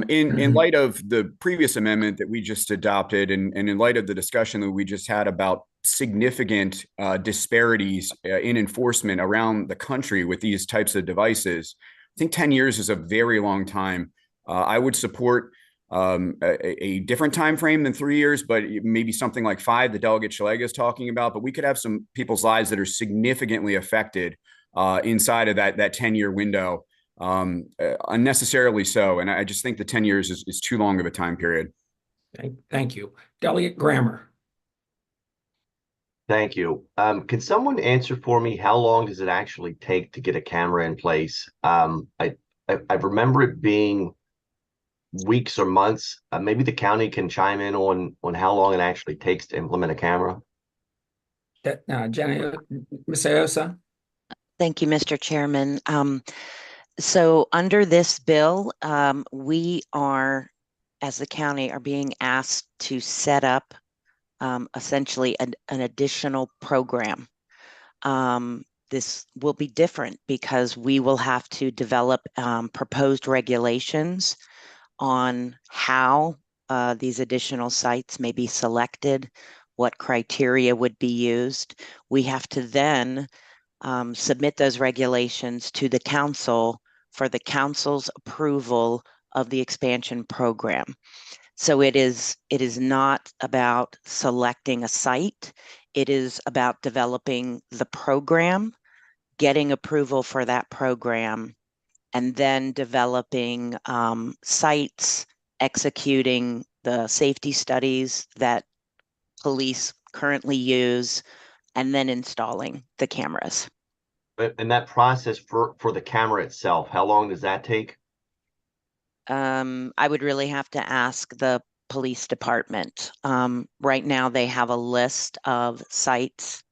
[SPEAKER 2] In light of the previous amendment that we just adopted, and in light of the discussion that we just had about significant disparities in enforcement around the country with these types of devices, I think 10 years is a very long time. I would support a different time frame than 3 years, but maybe something like 5 that Delegate Schlegel is talking about. But we could have some people's lives that are significantly affected inside of that 10-year window, unnecessarily so. And I just think the 10 years is too long of a time period.
[SPEAKER 1] Okay, thank you. Delegate Grammer.
[SPEAKER 12] Thank you. Can someone answer for me, how long does it actually take to get a camera in place? I remember it being weeks or months. Maybe the county can chime in on how long it actually takes to implement a camera.
[SPEAKER 1] Jenny, Ms. Aosa.
[SPEAKER 17] Thank you, Mr. Chairman. So under this bill, we are, as the county, are being asked to set up essentially an additional program. This will be different because we will have to develop proposed regulations on how these additional sites may be selected, what criteria would be used. We have to then submit those regulations to the council for the council's approval of the expansion program. So it is not about selecting a site. It is about developing the program, getting approval for that program, and then developing sites, executing the safety studies that police currently use, and then installing the cameras.
[SPEAKER 12] And that process for the camera itself, how long does that take?
[SPEAKER 17] I would really have to ask the police department. Right now, they have a list of sites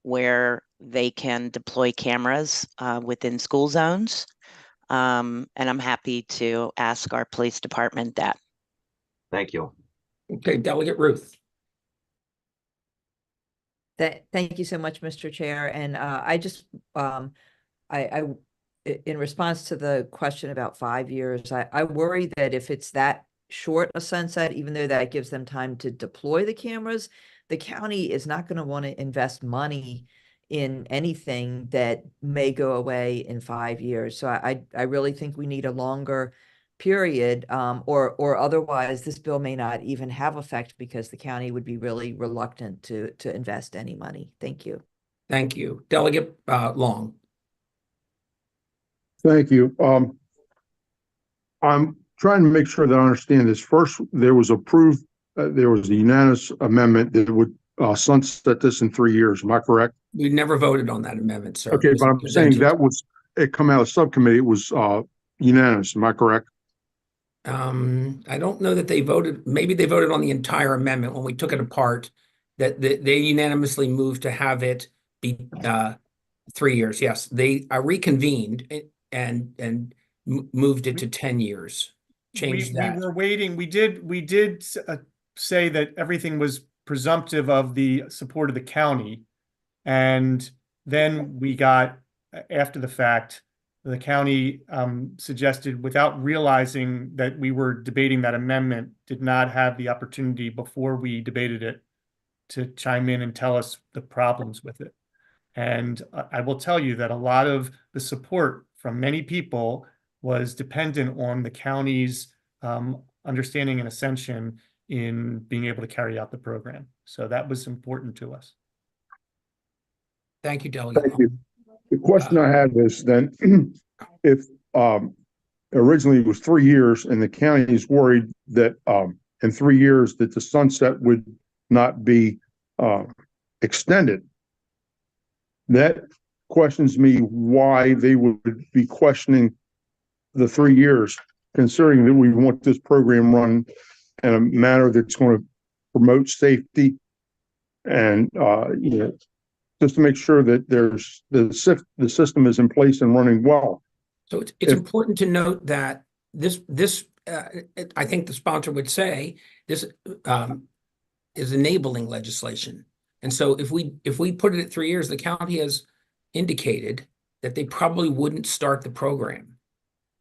[SPEAKER 17] where they can deploy cameras within school zones. And I'm happy to ask our police department that.
[SPEAKER 12] Thank you.
[SPEAKER 1] Okay, Delegate Ruth.
[SPEAKER 18] Thank you so much, Mr. Chair. And I just, in response to the question about 5 years, I worry that if it's that short a sunset, even though that gives them time to deploy the cameras, the county is not going to want to invest money in anything that may go away in 5 years. So I really think we need a longer period, or otherwise this bill may not even have effect because the county would be really reluctant to invest any money. Thank you.
[SPEAKER 1] Thank you. Delegate Long.
[SPEAKER 14] Thank you. I'm trying to make sure that I understand this. First, there was approved, there was a unanimous amendment that would sunset this in 3 years. Am I correct?
[SPEAKER 1] We never voted on that amendment, sir.
[SPEAKER 14] Okay, but I'm saying that was, it come out of subcommittee, it was unanimous. Am I correct?
[SPEAKER 1] I don't know that they voted. Maybe they voted on the entire amendment when we took it apart, that they unanimously moved to have it be 3 years. Yes, they reconvened and moved it to 10 years. Changed that.
[SPEAKER 10] We were waiting. We did say that everything was presumptive of the support of the county. And then we got, after the fact, the county suggested, without realizing that we were debating that amendment, did not have the opportunity before we debated it to chime in and tell us the problems with it. And I will tell you that a lot of the support from many people was dependent on the county's understanding and ascension in being able to carry out the program. So that was important to us.
[SPEAKER 1] Thank you, Delegate.
[SPEAKER 14] Thank you. The question I had is then, if originally it was 3 years and the county is worried that in 3 years that the sunset would not be extended, that questions me why they would be questioning the 3 years, considering that we want this program run in a manner that's going to promote safety and just to make sure that there's the system is in place and running well.
[SPEAKER 1] So it's important to note that this I think the sponsor would say this is enabling legislation. And so if we put it at 3 years, the county has indicated that they probably wouldn't start the program.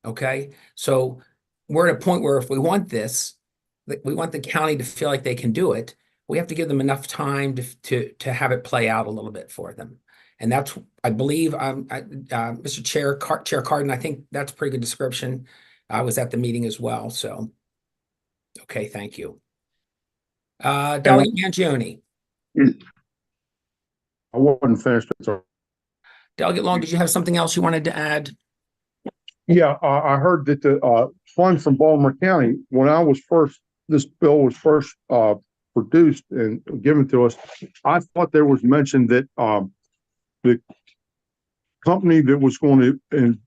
[SPEAKER 1] Okay, so we're at a point where if we want this, we want the county to feel like they can do it. We have to give them enough time to have it play out a little bit for them. And that's, I believe, Mr. Chair Cardin, I think that's a pretty good description. I was at the meeting as well. So, okay, thank you. Delegate Mangione.
[SPEAKER 14] I wasn't finished.
[SPEAKER 1] Delegate Long, did you have something else you wanted to add?
[SPEAKER 14] Yeah, I heard that the funds from Baltimore County, when this bill was first produced and given to us, I thought there was mention that the company that was going to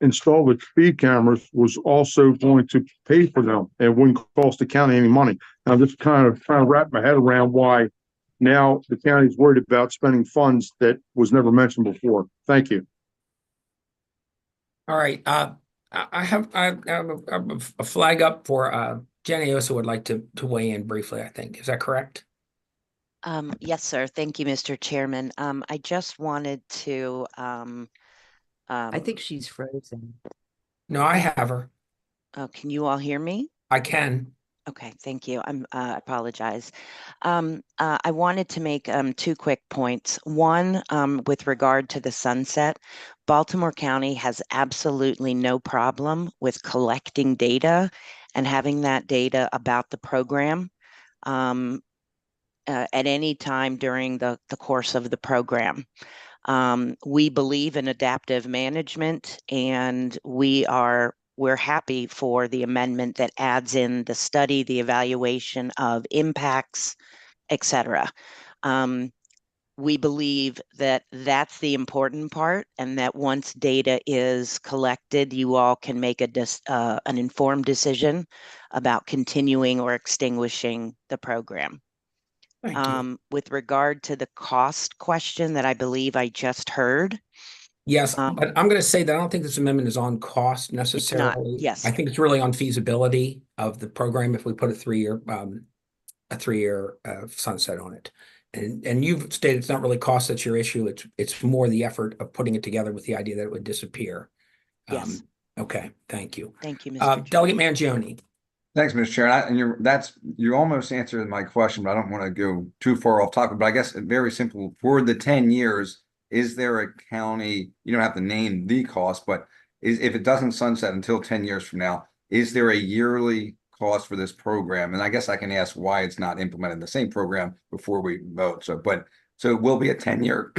[SPEAKER 14] install the speed cameras was also going to pay for them and wouldn't cost the county any money. I'm just kind of trying to wrap my head around why now the county is worried about spending funds that was never mentioned before. Thank you.
[SPEAKER 1] All right. I have a flag up for Jenny also would like to weigh in briefly, I think. Is that correct?
[SPEAKER 17] Yes, sir. Thank you, Mr. Chairman. I just wanted to
[SPEAKER 18] I think she's frozen.
[SPEAKER 1] No, I have her.
[SPEAKER 17] Oh, can you all hear me?
[SPEAKER 1] I can.
[SPEAKER 17] Okay, thank you. I apologize. I wanted to make 2 quick points. One, with regard to the sunset, Baltimore County has absolutely no problem with collecting data and having that data about the program at any time during the course of the program. We believe in adaptive management, and we're happy for the amendment that adds in the study, the evaluation of impacts, etc. We believe that that's the important part, and that once data is collected, you all can make an informed decision about continuing or extinguishing the program.
[SPEAKER 1] Thank you.
[SPEAKER 17] With regard to the cost question that I believe I just heard.
[SPEAKER 1] Yes, but I'm going to say that I don't think this amendment is on cost necessarily.
[SPEAKER 17] Yes.
[SPEAKER 1] I think it's really on feasibility of the program if we put a 3 year sunset on it. And you've stated it's not really cost that's your issue. It's more the effort of putting it together with the idea that it would disappear.
[SPEAKER 17] Yes.
[SPEAKER 1] Okay, thank you.
[SPEAKER 17] Thank you, Mr. Chair.
[SPEAKER 1] Delegate Mangione.
[SPEAKER 9] Thanks, Mr. Chair. And you almost answered my question, but I don't want to go too far off topic. But I guess very simple, for the 10 years, is there a county, you don't have to name the cost, but if it doesn't sunset until 10 years from now, is there a yearly cost for this program? And I guess I can ask why it's not implemented in the same program before we vote. So it will be a 10-year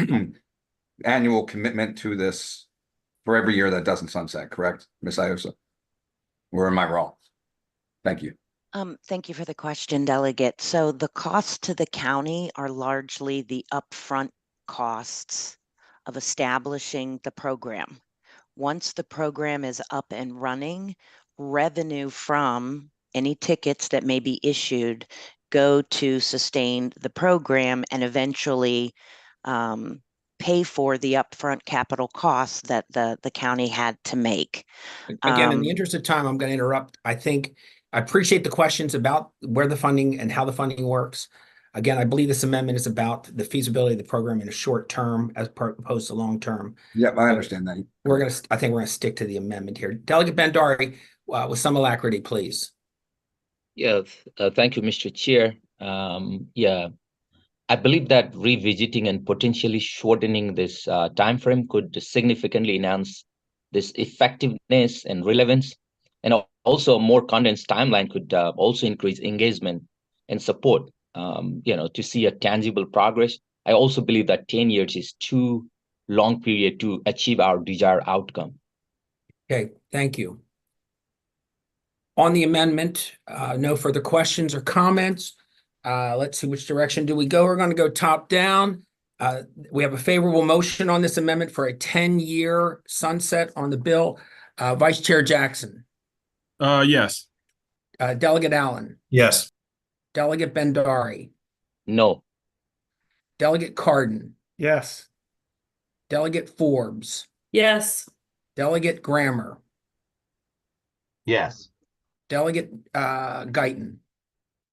[SPEAKER 9] annual commitment to this for every year that doesn't sunset, correct, Ms. Iosa? Or am I wrong? Thank you.
[SPEAKER 17] Thank you for the question, Delegate. So the costs to the county are largely the upfront costs of establishing the program. Once the program is up and running, revenue from any tickets that may be issued go to sustain the program and eventually pay for the upfront capital costs that the county had to make.
[SPEAKER 1] Again, in the interest of time, I'm going to interrupt. I appreciate the questions about where the funding and how the funding works. Again, I believe this amendment is about the feasibility of the program in a short term as opposed to long term.
[SPEAKER 9] Yep, I understand that.
[SPEAKER 1] I think we're going to stick to the amendment here. Delegate Bhandari, with some alacrity, please.
[SPEAKER 19] Yeah, thank you, Mr. Chair. Yeah, I believe that revisiting and potentially shortening this time frame could significantly enhance this effectiveness and relevance. And also a more condensed timeline could also increase engagement and support, to see a tangible progress. I also believe that 10 years is too long period to achieve our desired outcome.
[SPEAKER 1] Okay, thank you. On the amendment, no further questions or comments. Let's see, which direction do we go? We're going to go top down. We have a favorable motion on this amendment for a 10-year sunset on the bill. Vice Chair Jackson.
[SPEAKER 4] Yes.
[SPEAKER 1] Delegate Allen.
[SPEAKER 4] Yes.
[SPEAKER 1] Delegate Bhandari.
[SPEAKER 19] No.
[SPEAKER 1] Delegate Cardin.
[SPEAKER 10] Yes.
[SPEAKER 1] Delegate Forbes.
[SPEAKER 6] Yes.
[SPEAKER 1] Delegate Grammer.
[SPEAKER 12] Yes.
[SPEAKER 1] Delegate Guyton.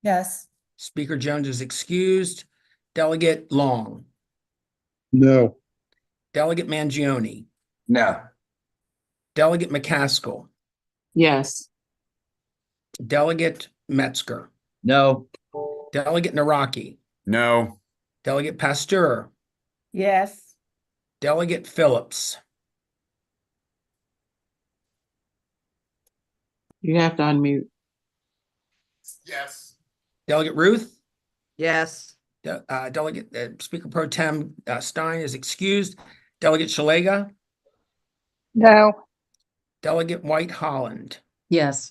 [SPEAKER 15] Yes.
[SPEAKER 1] Speaker Jones is excused. Delegate Long.
[SPEAKER 14] No.
[SPEAKER 1] Delegate Mangione.
[SPEAKER 9] No.
[SPEAKER 1] Delegate McCaskill.
[SPEAKER 16] Yes.
[SPEAKER 1] Delegate Metzger.
[SPEAKER 13] No.
[SPEAKER 1] Delegate Naraki.
[SPEAKER 2] No.
[SPEAKER 1] Delegate Pasteur.
[SPEAKER 15] Yes.
[SPEAKER 1] Delegate Phillips.
[SPEAKER 16] You have to unmute.
[SPEAKER 8] Yes.
[SPEAKER 1] Delegate Ruth.
[SPEAKER 18] Yes.
[SPEAKER 1] Delegate Speaker Pro Tem Stein is excused. Delegate Shalega.
[SPEAKER 5] No.
[SPEAKER 1] Delegate White Holland.
[SPEAKER 16] Yes.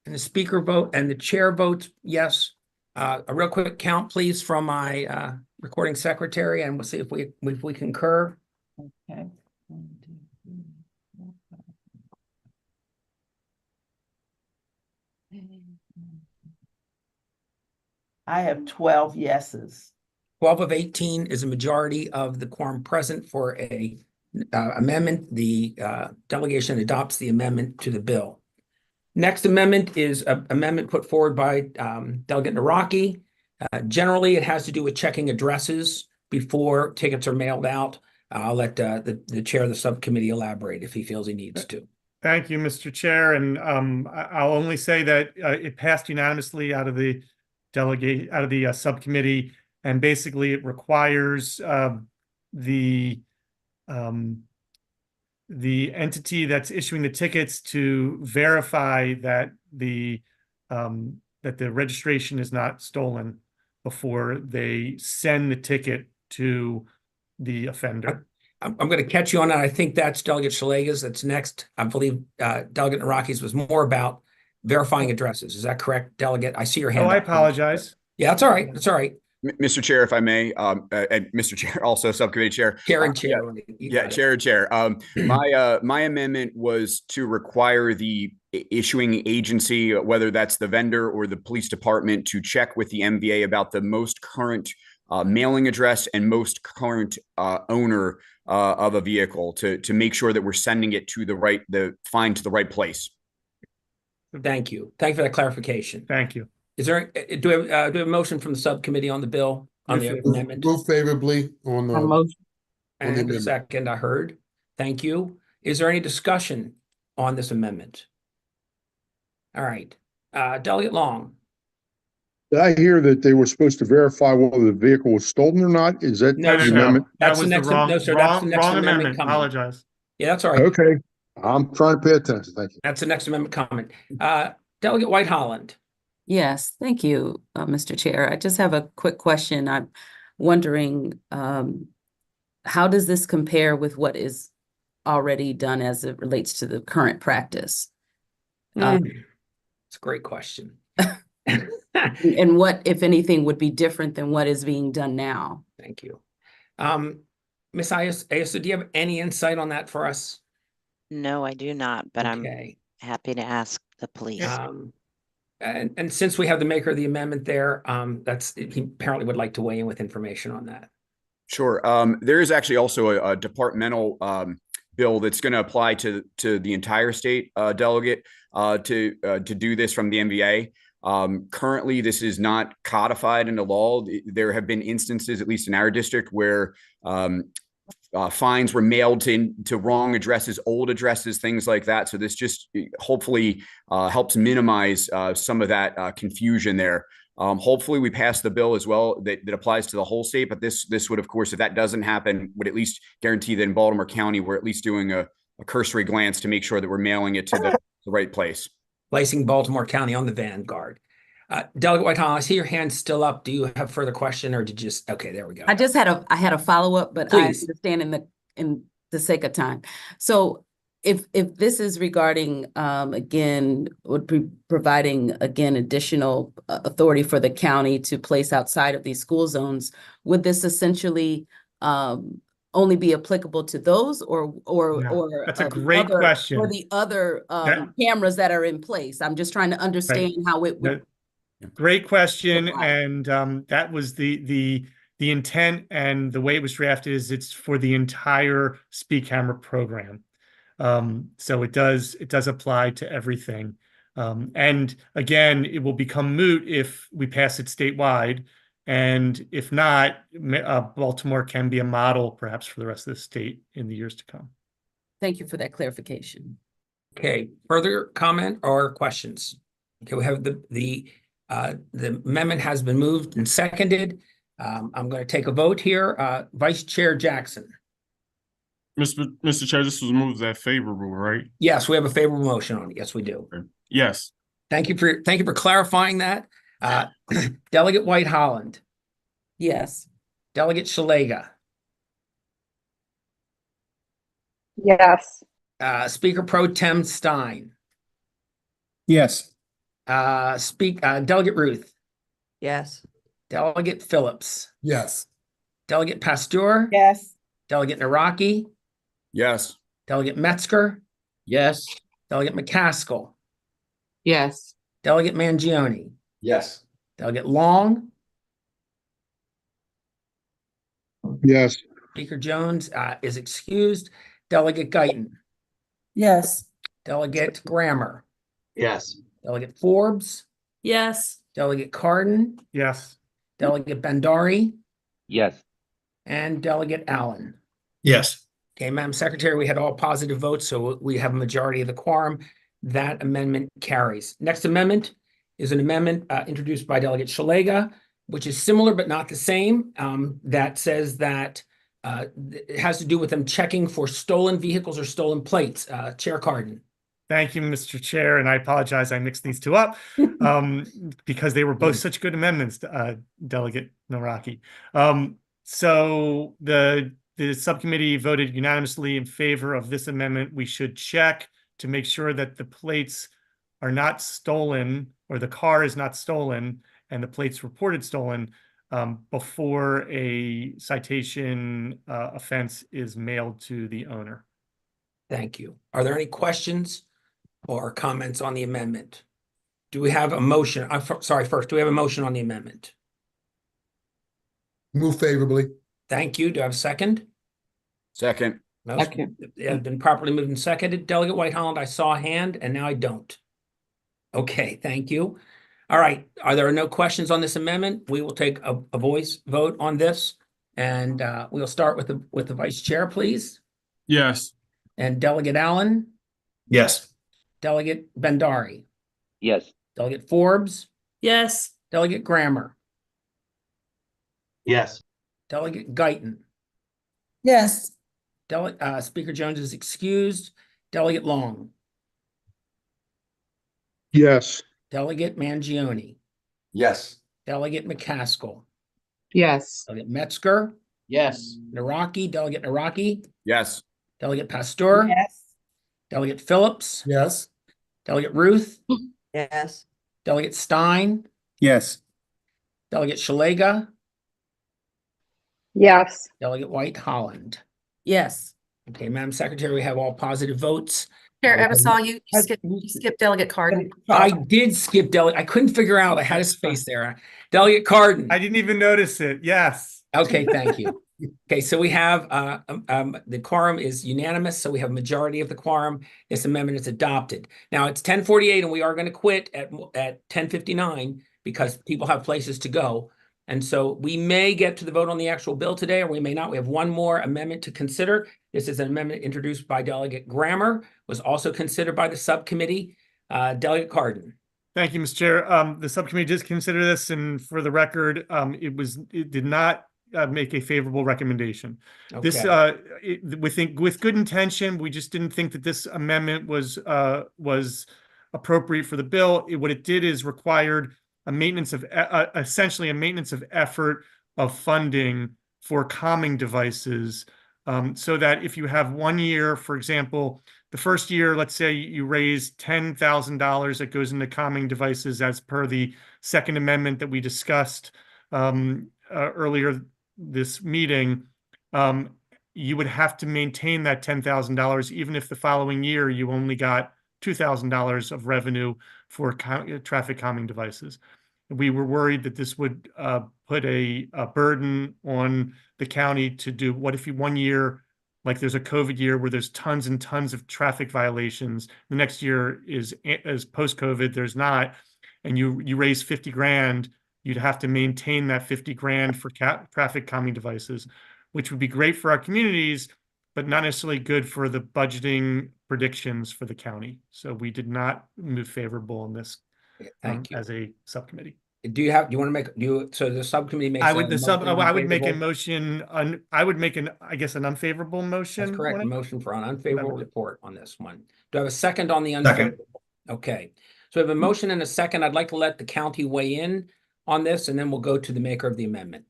[SPEAKER 1] And the speaker vote and the chair votes yes. A real quick count, please, from my recording secretary, and we'll see if we concur.
[SPEAKER 15] Okay. I have 12 yeses.
[SPEAKER 1] 12 of 18 is a majority of the quorum present for a amendment. The delegation adopts the amendment to the bill. Next amendment is an amendment put forward by Delegate Naraki. Generally, it has to do with checking addresses before tickets are mailed out. I'll let the chair of the subcommittee elaborate if he feels he needs to.
[SPEAKER 10] Thank you, Mr. Chair. And I'll only say that it passed unanimously out of the subcommittee, and basically it requires the entity that's issuing the tickets to verify that the registration is not stolen before they send the ticket to the offender.
[SPEAKER 1] I'm going to catch you on that. I think that's Delegate Shalega's. That's next. I believe Delegate Naraki's was more about verifying addresses. Is that correct, Delegate? I see your hand
[SPEAKER 10] Oh, I
[SPEAKER 1] up.
[SPEAKER 10] apologize.
[SPEAKER 1] Yeah, that's all right. That's all right.
[SPEAKER 2] Mr. Chair, if I may, and Mr. Chair, also subcommittee chair.
[SPEAKER 1] Chair and chair.
[SPEAKER 2] Chair and chair. My amendment was to require the issuing agency, whether that's the vendor or the police department, to check with the MVA about the most current mailing address and most current owner of a vehicle to make sure that we're sending it to the right place.
[SPEAKER 1] Thank you. Thank you for that clarification.
[SPEAKER 10] Thank you.
[SPEAKER 1] Is there do we have a motion from the subcommittee on the bill? on the amendment?
[SPEAKER 8] Move favorably on the.
[SPEAKER 16] motion.
[SPEAKER 8] On the
[SPEAKER 1] And a
[SPEAKER 8] amendment.
[SPEAKER 1] second, I heard. Thank you. Is there any discussion on this amendment? All right. Delegate Long.
[SPEAKER 14] Did I hear that they were supposed to verify whether the vehicle was stolen or not? Is that
[SPEAKER 1] No,
[SPEAKER 14] the
[SPEAKER 1] sir.
[SPEAKER 14] amendment?
[SPEAKER 1] That's
[SPEAKER 10] That was
[SPEAKER 1] the
[SPEAKER 10] the
[SPEAKER 1] next,
[SPEAKER 10] wrong,
[SPEAKER 1] no, sir, that's the next
[SPEAKER 10] wrong
[SPEAKER 1] amendment
[SPEAKER 10] amendment.
[SPEAKER 1] coming.
[SPEAKER 10] Apologize.
[SPEAKER 1] Yeah, that's all right.
[SPEAKER 14] Okay, I'm trying to pay attention. Thank you.
[SPEAKER 1] That's the next amendment comment. Delegate White Holland.
[SPEAKER 20] Yes, thank you, Mr. Chair. I just have a quick question. I'm wondering, how does this compare with what is already done as it relates to the current practice?
[SPEAKER 1] It's a great question.
[SPEAKER 20] And what, if anything, would be different than what is being done now?
[SPEAKER 1] Thank you. Ms. Ayuso, do you have any insight on that for us?
[SPEAKER 17] No, I do not, but
[SPEAKER 1] Okay.
[SPEAKER 17] I'm happy to ask the police.
[SPEAKER 1] And since we have the maker of the amendment there, he apparently would like to weigh in with information on that.
[SPEAKER 2] Sure. There is actually also a departmental bill that's going to apply to the entire state, delegate, to do this from the MVA. Currently, this is not codified into law. There have been instances, at least in our district, where fines were mailed to wrong addresses, old addresses, things like that. So this just hopefully helps minimize some of that confusion there. Hopefully we pass the bill as well that applies to the whole state, but this would, of course, if that doesn't happen, would at least guarantee that in Baltimore County, we're at least doing a cursory glance to make sure that we're mailing it to the right place.
[SPEAKER 1] Placing Baltimore County on the vanguard. Delegate White Holland, I see your hand still up. Do you have further question or did you just, okay, there we go.
[SPEAKER 20] I had a follow-up, but
[SPEAKER 1] Please.
[SPEAKER 20] I understand in the sake of time. So if this is regarding, again, would be providing, again, additional authority for the county to place outside of these school zones, would this essentially only be applicable to those or
[SPEAKER 10] That's a great question.
[SPEAKER 20] or the other cameras that are in place? I'm just trying to understand how it would.
[SPEAKER 10] Great question, and that was the intent, and the way it was drafted is it's for the entire speed camera program. So it does apply to everything. And again, it will become moot if we pass it statewide, and if not, Baltimore can be a model perhaps for the rest of the state in the years to come.
[SPEAKER 20] Thank you for that clarification.
[SPEAKER 1] Okay, further comment or questions? Okay, we have the amendment has been moved and seconded. I'm going to take a vote here. Vice Chair Jackson.
[SPEAKER 4] Mr. Chair, this was moved as favorable, right?
[SPEAKER 1] Yes, we have a favorable motion on it. Yes, we do.
[SPEAKER 4] Yes.
[SPEAKER 1] Thank you for clarifying that. Delegate White Holland.
[SPEAKER 20] Yes.
[SPEAKER 1] Delegate Shalega.
[SPEAKER 5] Yes.
[SPEAKER 1] Speaker Pro Tem Stein.
[SPEAKER 10] Yes.
[SPEAKER 1] Delegate Ruth.
[SPEAKER 18] Yes.
[SPEAKER 1] Delegate Phillips.
[SPEAKER 8] Yes.
[SPEAKER 1] Delegate Pasteur.
[SPEAKER 16] Yes.
[SPEAKER 1] Delegate Naraki.
[SPEAKER 2] Yes.
[SPEAKER 1] Delegate Metzger.
[SPEAKER 13] Yes.
[SPEAKER 1] Delegate McCaskill.
[SPEAKER 16] Yes.
[SPEAKER 1] Delegate Mangione.
[SPEAKER 9] Yes.
[SPEAKER 1] Delegate Long.
[SPEAKER 14] Yes.
[SPEAKER 1] Speaker Jones is excused. Delegate Guyton.
[SPEAKER 15] Yes.
[SPEAKER 1] Delegate Grammer.
[SPEAKER 12] Yes.
[SPEAKER 1] Delegate Forbes.
[SPEAKER 6] Yes.
[SPEAKER 1] Delegate Cardin.
[SPEAKER 10] Yes.
[SPEAKER 1] Delegate Bendari.
[SPEAKER 7] Yes.
[SPEAKER 1] And Delegate Allen.
[SPEAKER 10] Yes.
[SPEAKER 1] Okay, Madam Secretary, we had all positive votes, so we have a majority of the quorum. That amendment carries. Next amendment is an amendment introduced by Delegate Shalega, which is similar but not the same. That says that it has to do with them checking for stolen vehicles or stolen plates. Chair Cardin.
[SPEAKER 10] Thank you, Mr. Chair, and I apologize I mixed these two up because they were both such good amendments, Delegate Naraki. So the subcommittee voted unanimously in favor of this amendment. We should check to make sure that the plates are not stolen or the car is not stolen and the plates reported stolen before a citation offense is mailed to the owner.
[SPEAKER 1] Thank you. Are there any questions or comments on the amendment? Do we have a motion? I'm sorry, first, do we have a motion on the amendment?
[SPEAKER 8] Move favorably.
[SPEAKER 1] Thank you. Do I have a second?
[SPEAKER 2] Second.
[SPEAKER 1] It has been properly moved and seconded. Delegate White Holland, I saw a hand and now I don't. Okay, thank you. All right, are there no questions on this amendment? We will take a voice vote on this. And we'll start with the vice chair, please.
[SPEAKER 4] Yes.
[SPEAKER 1] And Delegate Allen,
[SPEAKER 21] Yes.
[SPEAKER 1] Delegate Bendari,
[SPEAKER 7] Yes.
[SPEAKER 1] Delegate Forbes,
[SPEAKER 6] Yes.
[SPEAKER 1] Delegate Grammer,
[SPEAKER 12] Yes.
[SPEAKER 1] Delegate Guyton,
[SPEAKER 15] Yes.
[SPEAKER 1] Speaker Jones is excused. Delegate Long,
[SPEAKER 14] Yes.
[SPEAKER 1] Delegate Mangione,
[SPEAKER 9] Yes.
[SPEAKER 1] Delegate McCaskill,
[SPEAKER 20] Yes.
[SPEAKER 1] Delegate Metzger,
[SPEAKER 13] Yes.
[SPEAKER 1] Naraki, Delegate Naraki,
[SPEAKER 2] Yes.
[SPEAKER 1] Delegate Pasteur,
[SPEAKER 20] Yes.
[SPEAKER 1] Delegate Phillips,
[SPEAKER 8] Yes.
[SPEAKER 1] Delegate Ruth,
[SPEAKER 11] Yes.
[SPEAKER 1] Delegate Stein,
[SPEAKER 10] Yes.
[SPEAKER 1] Delegate Shalega,
[SPEAKER 5] Yes.
[SPEAKER 1] Delegate White Holland.
[SPEAKER 20] Yes.
[SPEAKER 1] Okay, Madam Secretary, we have all positive votes.
[SPEAKER 16] Chair
[SPEAKER 1] We have-
[SPEAKER 16] Eversol, you skipped Delegate Cardin.
[SPEAKER 1] I did skip Delegate. I couldn't figure out. I had a space there. Delegate Cardin.
[SPEAKER 10] I didn't even notice it. Yes.
[SPEAKER 1] Okay, thank you. Okay, so we have the quorum is unanimous, so we have majority of the quorum. This amendment is adopted. Now it's 10:48, and we are going to quit at 10:59 because people have places to go. And so we may get to the vote on the actual bill today, or we may not. We have one more amendment to consider. This is an amendment introduced by Delegate Grammer, was also considered by the subcommittee. Delegate Cardin.
[SPEAKER 10] Thank you, Mr. Chair. The subcommittee did consider this, and for the record, it did not make a favorable recommendation. This, we think with good intention, we just didn't think that this amendment was appropriate for the bill. What it did is required a maintenance of essentially a maintenance of effort of funding for calming devices, so that if you have 1 year, for example, the first year, let's say you raise $10,000 that goes into calming devices as per the Second Amendment that we discussed earlier this meeting, you would have to maintain that $10,000 even if the following year you only got $2,000 of revenue for traffic calming devices. We were worried that this would put a burden on the county to do, what if you 1 year, like there's a COVID year where there's tons and tons of traffic violations, the next year is post-COVID, there's not, and you raise 50 grand, you'd have to maintain that 50 grand for traffic calming devices, which would be great for our communities, but not necessarily good for the budgeting predictions for the county. So we did not move favorable on this.
[SPEAKER 1] Thank you.
[SPEAKER 10] As a subcommittee.
[SPEAKER 1] Do you want to make so the subcommittee makes
[SPEAKER 10] I would make a
[SPEAKER 1] unfavorable?
[SPEAKER 10] motion I would make an unfavorable motion.
[SPEAKER 1] That's correct. Motion for an unfavorable report on this one. Do I have a second on the unfavorable? Okay. So we have a motion and a second. I'd like to let the county weigh in on this, and then we'll go to the maker of the amendment.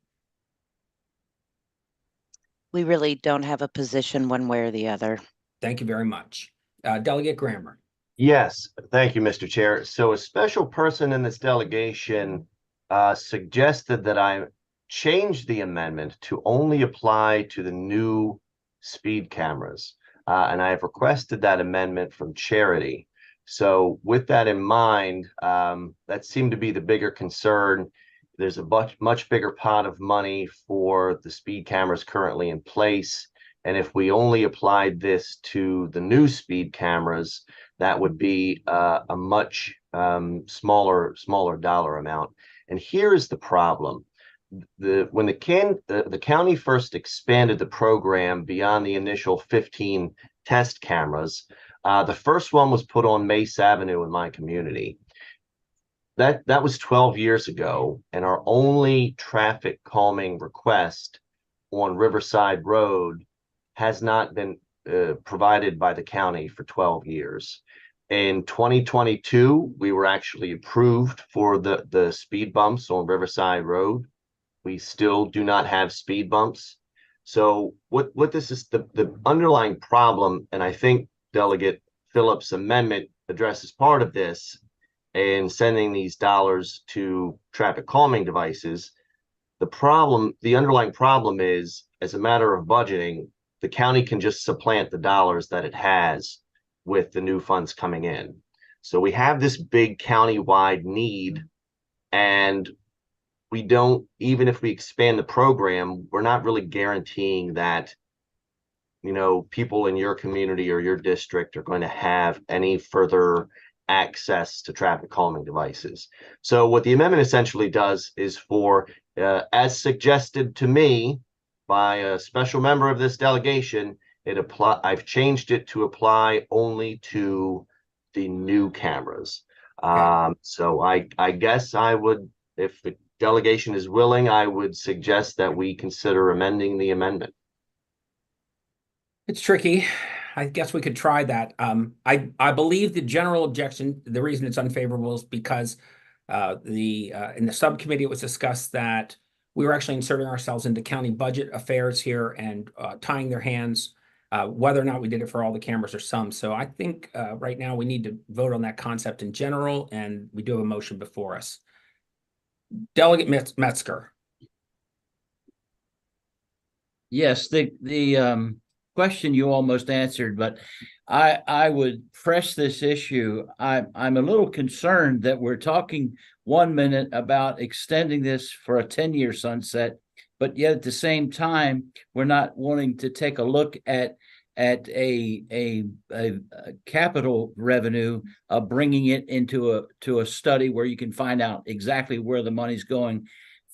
[SPEAKER 17] We really don't have a position one way or the other.
[SPEAKER 1] Thank you very much. Delegate Grammer.
[SPEAKER 12] Yes, thank you, Mr. Chair. So a special person in this delegation suggested that I change the amendment to only apply to the new speed cameras. And I have requested that amendment from Charity. So with that in mind, that seemed to be the bigger concern. There's a much bigger pot of money for the speed cameras currently in place. And if we only applied this to the new speed cameras, that would be a much smaller dollar amount. And here is the problem. When the county first expanded the program beyond the initial 15 test cameras, the first one was put on Mace Avenue in my community. That was 12 years ago, and our only traffic calming request on Riverside Road has not been provided by the county for 12 years. In 2022, we were actually approved for the speed bumps on Riverside Road. We still do not have speed bumps. So what this is, the underlying problem, and I think Delegate Phillips' amendment addresses part of this, in sending these dollars to traffic calming devices. The underlying problem is, as a matter of budgeting, the county can just supplant the dollars that it has with the new funds coming in. So we have this big countywide need, and we don't, even if we expand the program, we're not really guaranteeing that, people in your community or your district are going to have any further access to traffic calming devices. So what the amendment essentially does is for, as suggested to me by a special member of this delegation, I've changed it to apply only to the new cameras. So I guess I would, if the delegation is willing, I would suggest that we consider amending the amendment.
[SPEAKER 1] It's tricky. I guess we could try that. I believe the general objection, the reason it's unfavorable is because in the subcommittee it was discussed that we were actually inserting ourselves into county budget affairs here and tying their hands, whether or not we did it for all the cameras or some. So I think right now we need to vote on that concept in general, and we do have a motion before us. Delegate Metzger.
[SPEAKER 13] Yes, the question you almost answered, but I would press this issue. I'm a little concerned that we're talking 1 minute about extending this for a 10-year sunset, but yet at the same time, we're not wanting to take a look at a capital revenue, bringing it into a study where you can find out exactly where the money's going.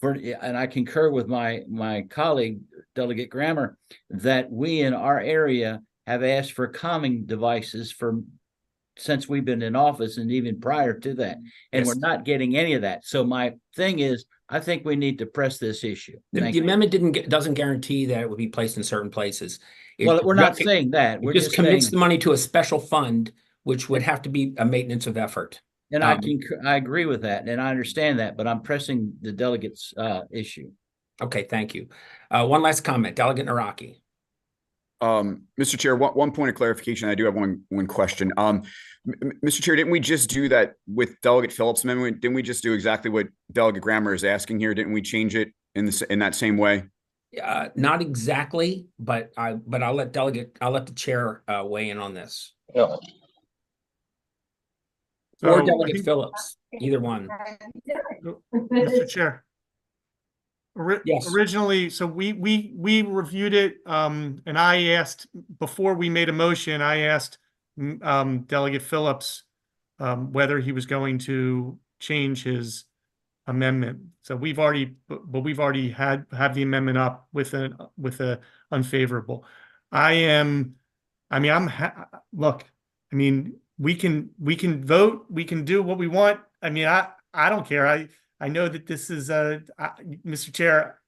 [SPEAKER 13] And I concur with my colleague, Delegate Grammer, that we in our area have asked for calming devices since we've been in office and even prior to that. And we're not getting any of that. So my thing is, I think we need to press this issue.
[SPEAKER 1] The amendment doesn't guarantee that it would be placed in certain places.
[SPEAKER 13] Well, we're not saying that.
[SPEAKER 1] We're just commits the money to a special fund, which would have to be a maintenance of effort.
[SPEAKER 13] And I agree with that, and I understand that, but I'm pressing the delegates' issue.
[SPEAKER 1] Okay, thank you. One last comment, Delegate Naraki.
[SPEAKER 2] Mr. Chair, one point of clarification. I do have one question. Mr. Chair, didn't we just do that with Delegate Phillips' amendment? Didn't we just do exactly what Delegate Grammer is asking here? Didn't we change it in that same way?
[SPEAKER 1] Not exactly, but I'll let the chair weigh in on this.
[SPEAKER 10] So
[SPEAKER 1] Or Delegate Phillips, either one.
[SPEAKER 10] Mr. Chair.
[SPEAKER 1] Yes.
[SPEAKER 10] Originally, so we reviewed it, and I asked, before we made a motion, I asked Delegate Phillips whether he was going to change his amendment. So we've already have the amendment up with a unfavorable. Look, I mean, we can vote, we can do what we want. I mean, I don't care. I know that this is Mr. Chair.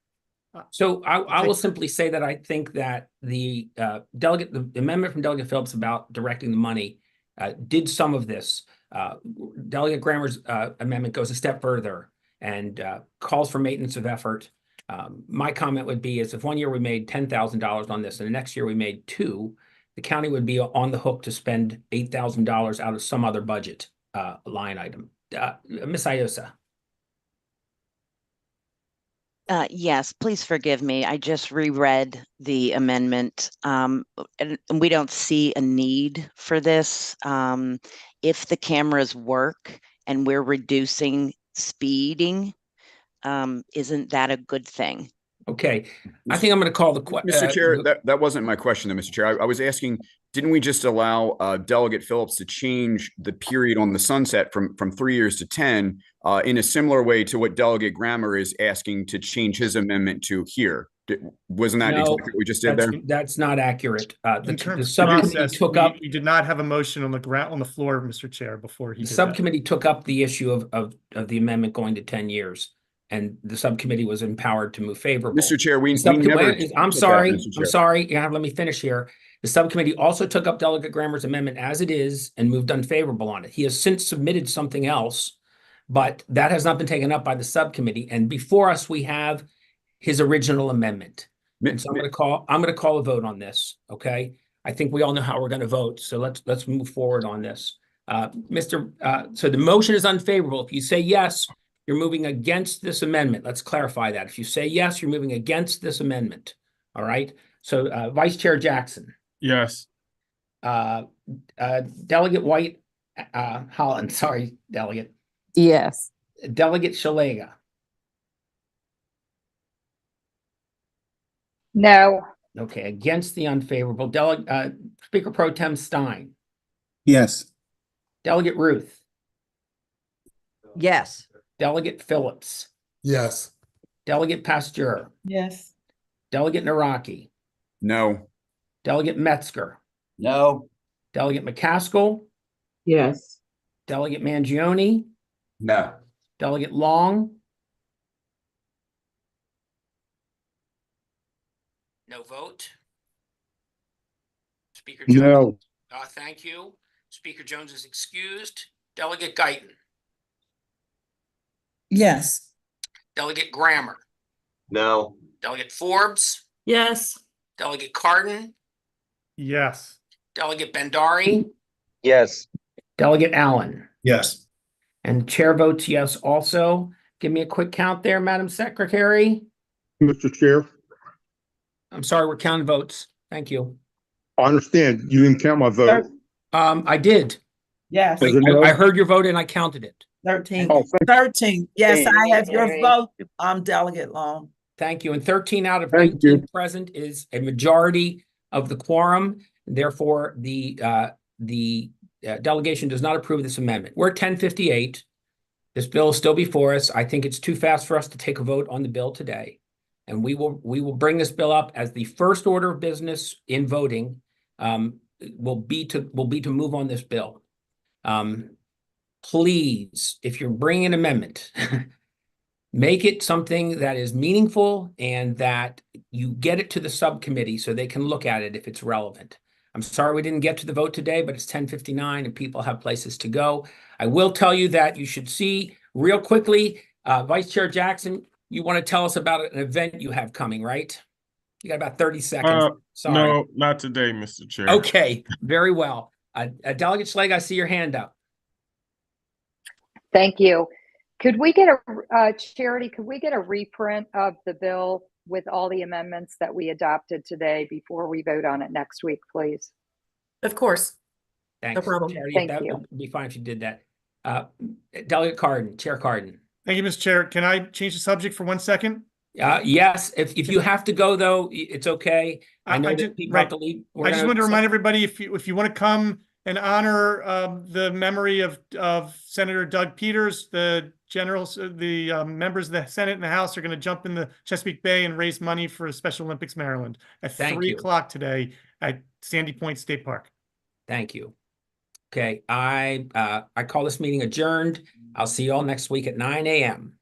[SPEAKER 1] So I will simply say that I think that the amendment from Delegate Phillips about directing the money did some of this. Delegate Grammer's amendment goes a step further and calls for maintenance of effort. My comment would be is if 1 year we made $10,000 on this and the next year we made $2 million, the county would be on the hook to spend $8,000 out of some other budget line item. Ms. Iosa.
[SPEAKER 17] Yes, please forgive me. I just reread the amendment, and we don't see a need for this. If the cameras work and we're reducing speeding, isn't that a good thing?
[SPEAKER 1] Okay, I think I'm going to call the question.
[SPEAKER 2] Mr. Chair, that wasn't my question, though, Mr. Chair. I was asking, didn't we just allow Delegate Phillips to change the period on the sunset from 3 years to 10 in a similar way to what Delegate Grammer is asking to change his amendment to here? Wasn't that exactly what we just did there?
[SPEAKER 1] That's not accurate.
[SPEAKER 10] In terms of process, we did not have a motion on the floor, Mr. Chair, before he did that.
[SPEAKER 1] The subcommittee took up the issue of the amendment going to 10 years. And the subcommittee was empowered to move favorable.
[SPEAKER 2] Mr. Chair,
[SPEAKER 1] I'm sorry. You have to let me finish here. The subcommittee also took up Delegate Grammer's amendment as it is and moved unfavorable on it. He has since submitted something else, but that has not been taken up by the subcommittee. And before us, we have his original amendment. And so I'm going to call a vote on this. Okay. I think we all know how we're going to vote. So let's move forward on this. So the motion is unfavorable. If you say yes, you're moving against this amendment. Let's clarify that. If you say yes, you're moving against this amendment. All right. So Vice Chair Jackson.
[SPEAKER 4] Yes.
[SPEAKER 1] Delegate White Holland. Sorry, Delegate.
[SPEAKER 20] Yes.
[SPEAKER 1] Delegate Shalega.
[SPEAKER 5] No.
[SPEAKER 1] Okay. Against the unfavorable. Speaker Pro Tem Stein.
[SPEAKER 21] Yes.
[SPEAKER 1] Delegate Ruth.
[SPEAKER 11] Yes.
[SPEAKER 1] Delegate Phillips,
[SPEAKER 8] Yes.
[SPEAKER 1] Delegate Pasteur,
[SPEAKER 16] Yes.
[SPEAKER 1] Delegate Naraki,
[SPEAKER 2] No.
[SPEAKER 1] Delegate Metzger,
[SPEAKER 13] No.
[SPEAKER 1] Delegate McCaskill,
[SPEAKER 16] Yes.
[SPEAKER 1] Delegate Mangione,
[SPEAKER 9] No.
[SPEAKER 1] Delegate Long. No vote. Speaker Jones.
[SPEAKER 14] No.
[SPEAKER 1] Thank you. Speaker Jones is excused. Delegate Guyton,
[SPEAKER 6] Yes.
[SPEAKER 1] Delegate Grammer,
[SPEAKER 12] No.
[SPEAKER 1] Delegate Forbes,
[SPEAKER 6] Yes.
[SPEAKER 1] Delegate Cardin,
[SPEAKER 10] Yes.
[SPEAKER 1] Delegate Bendari,
[SPEAKER 7] Yes.
[SPEAKER 1] Delegate Allen.
[SPEAKER 9] Yes.
[SPEAKER 1] And the chair votes yes also. Give me a quick count there, Madam Secretary.
[SPEAKER 14] Mr. Chair,
[SPEAKER 1] I'm sorry, we're counting votes. Thank you.
[SPEAKER 14] I understand you didn't count my vote.
[SPEAKER 1] I did.
[SPEAKER 16] Yes.
[SPEAKER 14] As a no?
[SPEAKER 1] I heard your vote and I counted it.
[SPEAKER 16] 13.
[SPEAKER 14] Oh,
[SPEAKER 16] 13. Yes, I have your vote. Delegate Long.
[SPEAKER 1] Thank you. And 13 out of
[SPEAKER 14] Thank
[SPEAKER 1] 19
[SPEAKER 14] you.
[SPEAKER 1] present is a majority of the quorum. Therefore, the delegation does not approve this amendment. We're at 10:58. This bill is still before us. I think it's too fast for us to take a vote on the bill today. And we will bring this bill up as the first order of business in voting, will be to move on this bill. Please, if you're bringing an amendment, make it something that is meaningful and that you get it to the subcommittee so they can look at it if it's relevant. I'm sorry we didn't get to the vote today, but it's 10:59 and people have places to go. I will tell you that you should see real quickly, Vice Chair Jackson, you want to tell us about an event you have coming, right? You got about 30 seconds. Sorry.
[SPEAKER 4] No, not today, Mr. Chair.
[SPEAKER 1] Okay, very well. Delegate Schlegel, I see your hand up.
[SPEAKER 5] Thank you. Could we get Charity, could we get a reprint of the bill with all the amendments that we adopted today before we vote on it next week, please?
[SPEAKER 16] Of course.
[SPEAKER 1] Thanks.
[SPEAKER 16] No problem.
[SPEAKER 1] Charity,
[SPEAKER 5] Thank
[SPEAKER 1] that
[SPEAKER 5] you.
[SPEAKER 1] would be fine if you did that. Delegate Cardin, Chair Cardin.
[SPEAKER 10] Thank you, Mr. Chair. Can I change the subject for 1 second?
[SPEAKER 1] Yes, if you have to go though, it's okay. I know that
[SPEAKER 10] just,
[SPEAKER 1] people
[SPEAKER 10] right.
[SPEAKER 1] have to leave.
[SPEAKER 10] I just want to remind everybody, if you want to come and honor the memory of Senator Doug Peters, the members of the Senate and the House are going to jump in the Chesapeake Bay and raise money for Special Olympics Maryland at
[SPEAKER 1] Thank
[SPEAKER 10] 3
[SPEAKER 1] you.
[SPEAKER 10] o'clock today at Sandy Point State Park.
[SPEAKER 1] Thank you. Okay, I call this meeting adjourned. I'll see you all next week at 9 a.m.